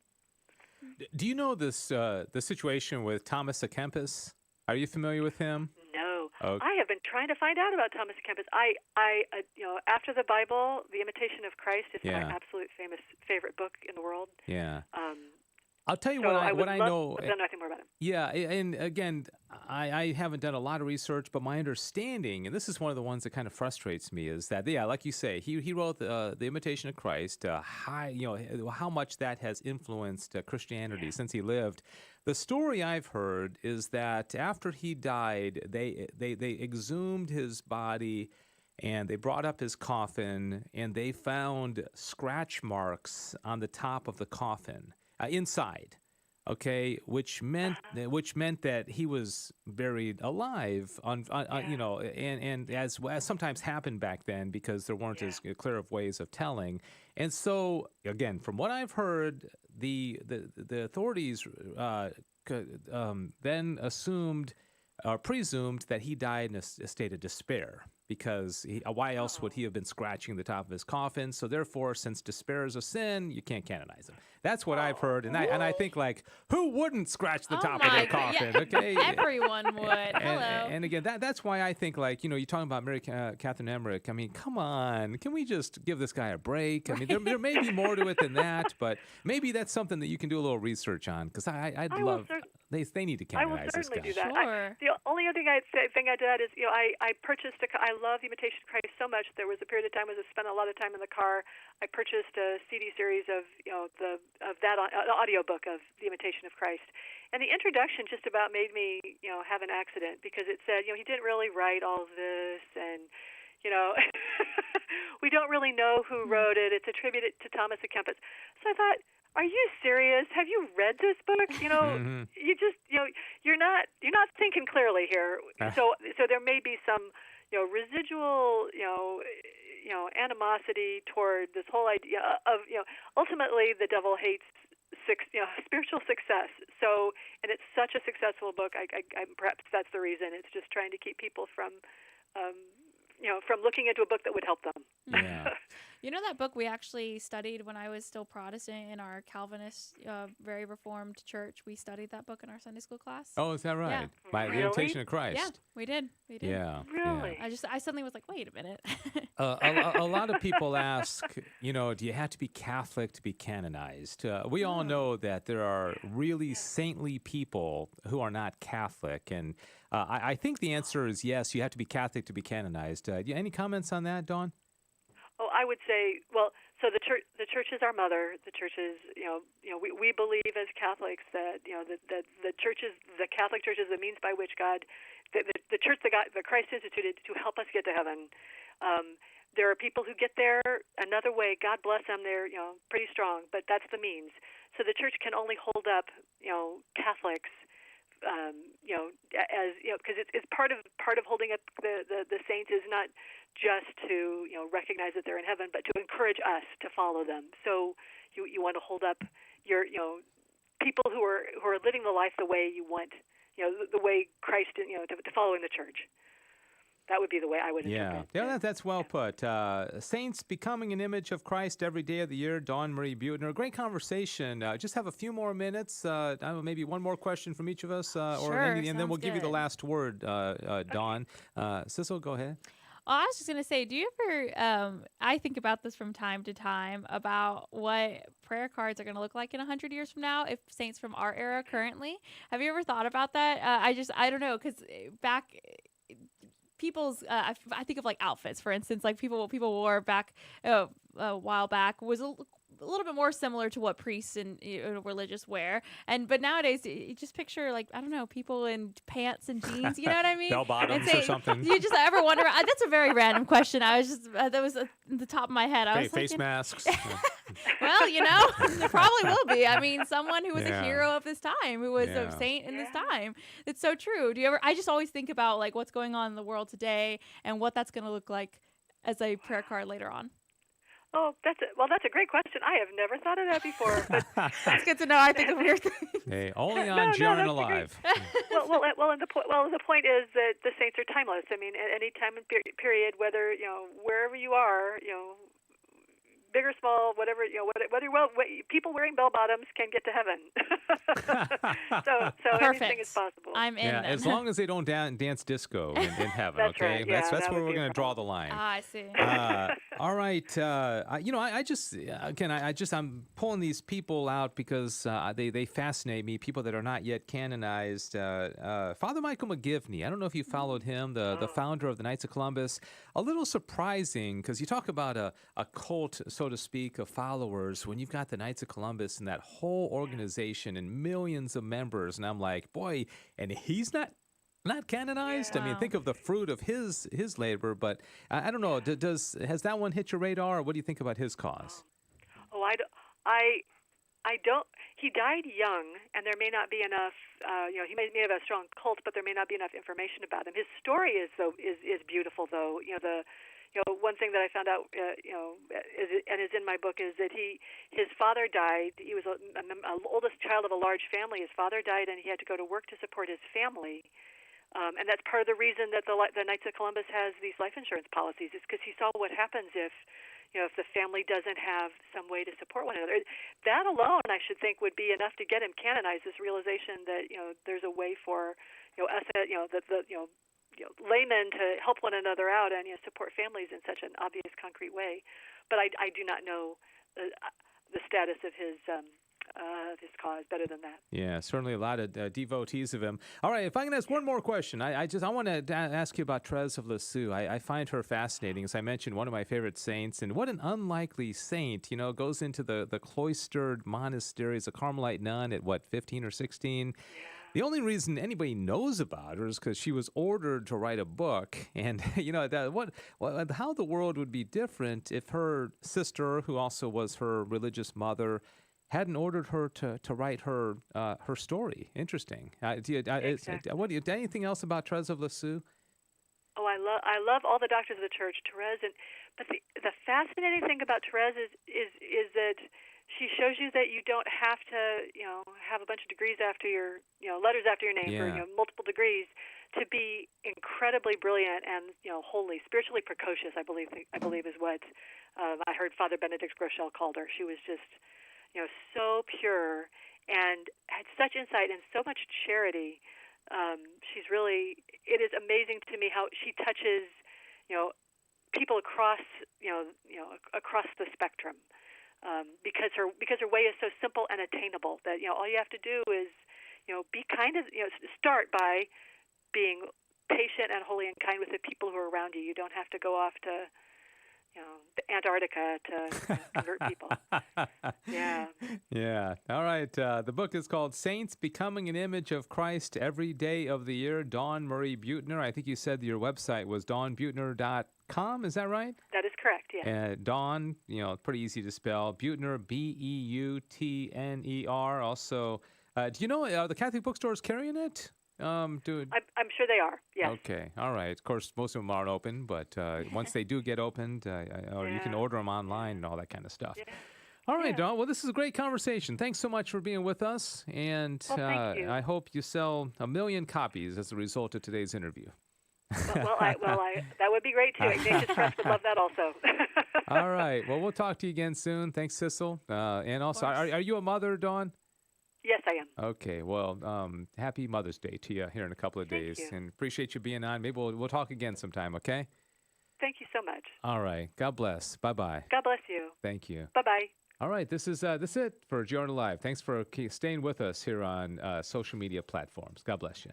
Do you know this the situation with Thomas à Kempis? Are you familiar with him? No. Okay. I have been trying to find out about Thomas à Kempis. I after the Bible, The Imitation of Christ is my absolute favorite book in the world. Yeah. I'll tell you so what I know. I've done nothing more about him. Yeah, and again, I haven't done a lot of research, but my understanding, and this is one of the ones that kind of frustrates me, is that like you say, he wrote the Imitation of Christ. How much that has influenced Christianity since he lived. The story I've heard is that after he died, they exhumed his body. And they brought up his coffin, and they found scratch marks on the top of the coffin. Inside, okay, which meant that he was buried alive, and as sometimes happened back then, because there weren't as clear of ways of telling. And so, again, from what I've heard, the authorities then assumed or presumed that he died in a state of despair. Because why else would he have been scratching the top of his coffin? So therefore, since despair is a sin, you can't canonize him. That's what I've heard, and I think, like, who wouldn't scratch the top of their coffin? Yeah. Okay, Everyone would. Hello. And again, that's why I think, like, you're talking about Mary Catherine Emmerich. I mean, come on, can we just give this guy a break? I mean, there may be more to it than that, but maybe that's something that you can do a little research on, because I'd love. They need to canonize this guy. I will certainly do that. Sure. The only other thing I'd add is, I purchased I love The Imitation of Christ so much. There was a period of time when I spent a lot of time in the car. I purchased a CD series of that audiobook of The Imitation of Christ, and the introduction just about made me have an accident, because it said he didn't really write all of this, and we don't really know who wrote it. It's attributed to Thomas à Kempis. So I thought, are you serious? Have you read this book? You just you're not thinking clearly here. So there may be some residual animosity toward this whole idea of ultimately the devil hates spiritual success. So, and it's such a successful book. I perhaps that's the reason. It's just trying to keep people from from looking into a book that would help them. Yeah. You know that book we actually studied when I was still Protestant in our Calvinist, very Reformed church? We studied that book in our Sunday school class. Oh, is that right? Yeah. By the Imitation of Christ. Yeah, we did. We did. Yeah. Really? I suddenly was like, wait a minute. A lot of people ask, do you have to be Catholic to be canonized? We all know that there are really saintly people who are not Catholic. And I think the answer is yes, you have to be Catholic to be canonized. Any comments on that, Dawn? Oh, I would say, well, so the church is our mother. The church is, we believe as Catholics that, the Catholic Church is the means by which God, the church that Christ instituted to help us get to heaven. There are people who get there another way. God bless them. They're, pretty strong, but that's the means. So the church can only hold up, Catholics, as, because it's part of holding up the saints is not just to recognize that they're in heaven, but to encourage us to follow them. So you want to hold up your people who are living the life the way you want, the way Christ, to follow in the church. That would be the way I would interpret. Yeah, that's well put. Saints becoming an image of Christ every day of the year. Dawn Marie Buettner, great conversation. Just have a few more minutes. Maybe one more question from each of us, and then we'll give you the last word, Dawn. Sissel, go ahead. Well, I was just going to say, do you ever, I think about this from time to time, about what prayer cards are going to look like in 100 years from now, if saints from our era currently. Have you ever thought about that? I don't know, because back... people's I think of like outfits, for instance, like people wore back a while back was a little bit more similar to what priests and religious wear, but nowadays you just picture, like, I don't know, people in pants and jeans, you know what I mean? Bell bottoms or something. You just ever wonder? That's a very random question. I was just that was at the top of my head. I was face thinking, masks. well, there probably will be. I mean, someone who was a hero of this time, who was a saint in this time. It's so true. Do you ever? I just always think about like what's going on in the world today and what that's going to look like as a prayer card later on. Oh, that's a great question. I have never thought of that before. But it's good to know. I think of weird things. Hey, only on GRN Alive. The point is that the saints are timeless. I mean, at any time and period, whether wherever you are, big or small, whatever, people wearing bell bottoms can get to heaven. so anything is possible. I'm in. Yeah, as long as they don't dance disco in heaven. That's okay, right. Yeah, that's where we're going to draw the line. I see. All right. I'm pulling these people out because they fascinate me. People that are not yet canonized. Father Michael McGivney. I don't know if you followed him, the founder of the Knights of Columbus. A little surprising because you talk about a cult, so to speak, of followers when you've got the Knights of Columbus and that whole organization and millions of members. And I'm like, boy, and he's not canonized. Yeah. I mean, think of the fruit of his labor. But I don't know. Has that one hit your radar? Or what do you think about his cause? Oh, I don't. He died young, and there may not be enough. He may have a strong cult, but there may not be enough information about him. His story is beautiful, though. One thing that I found out, is in my book, is that his father died. He was an oldest child of a large family. His father died, and he had to go to work to support his family. And that's part of the reason that the Knights of Columbus has these life insurance policies, is because he saw what happens if the family doesn't have some way to support one another. That alone, I should think, would be enough to get him canonized. This realization that there's a way for us, laymen to help one another out and support families in such an obvious, concrete way. But I do not know the status of his cause better than that. Yeah, certainly a lot of devotees of him. All right, if I can ask one more question, I want to ask you about Therese of Lassoo. I find her fascinating. As I mentioned, one of my favorite saints, and what an unlikely saint. Goes into the cloistered monasteries, a Carmelite nun at 15 or 16. Yeah. The only reason anybody knows about her is because she was ordered to write a book. And, how the world would be different if her sister, who also was her religious mother, hadn't ordered her to write her story. Interesting. Anything else about Therese of Lassoo? Oh, I love all the doctors of the church, Therese. But the fascinating thing about Therese is that she shows you that you don't have to, have a bunch of degrees after your, letters after your name, or multiple degrees to be incredibly brilliant and holy, spiritually precocious. I believe is what I heard Father Benedict Groeschel called her. She was just so pure and had such insight and so much charity. She's really. It is amazing to me how she touches people across across the spectrum. Because her way is so simple and attainable that all you have to do is be kind of start by being patient and holy and kind with the people who are around you. You don't have to go off to Antarctica to convert people. Yeah. Yeah. All right. The book is called Saints Becoming an Image of Christ Every Day of the Year. Dawn Marie Buettner. I think you said your website was dawnbuettner.com. Is that right? That is correct, yes. Dawn, pretty easy to spell. Buettner, Beutner. Also, do you know, are the Catholic bookstores carrying it? I'm sure they are, yes. Okay, all right. Of course, most of them aren't open, but once they do get opened, or you can order them online and all that kind of stuff. Yeah. All right, Dawn. Well, this is a great conversation. Thanks so much for being with us, and thank you. I hope you sell 1 million copies as a result of today's interview. Well, that would be great too. Ignatius Press would love that also. All right. Well, we'll talk to you again soon. Thanks, Sissel. And also, are you a mother, Dawn? Yes, I am. Okay. Well, happy Mother's Day to you here in a couple of days, and appreciate you being on. Maybe we'll talk again sometime. Okay. Thank you so much. All right. God bless. Bye bye. God bless you. Thank you. Bye bye. All right. This is it for GRN Live. Thanks for staying with us here on social media platforms. God bless you.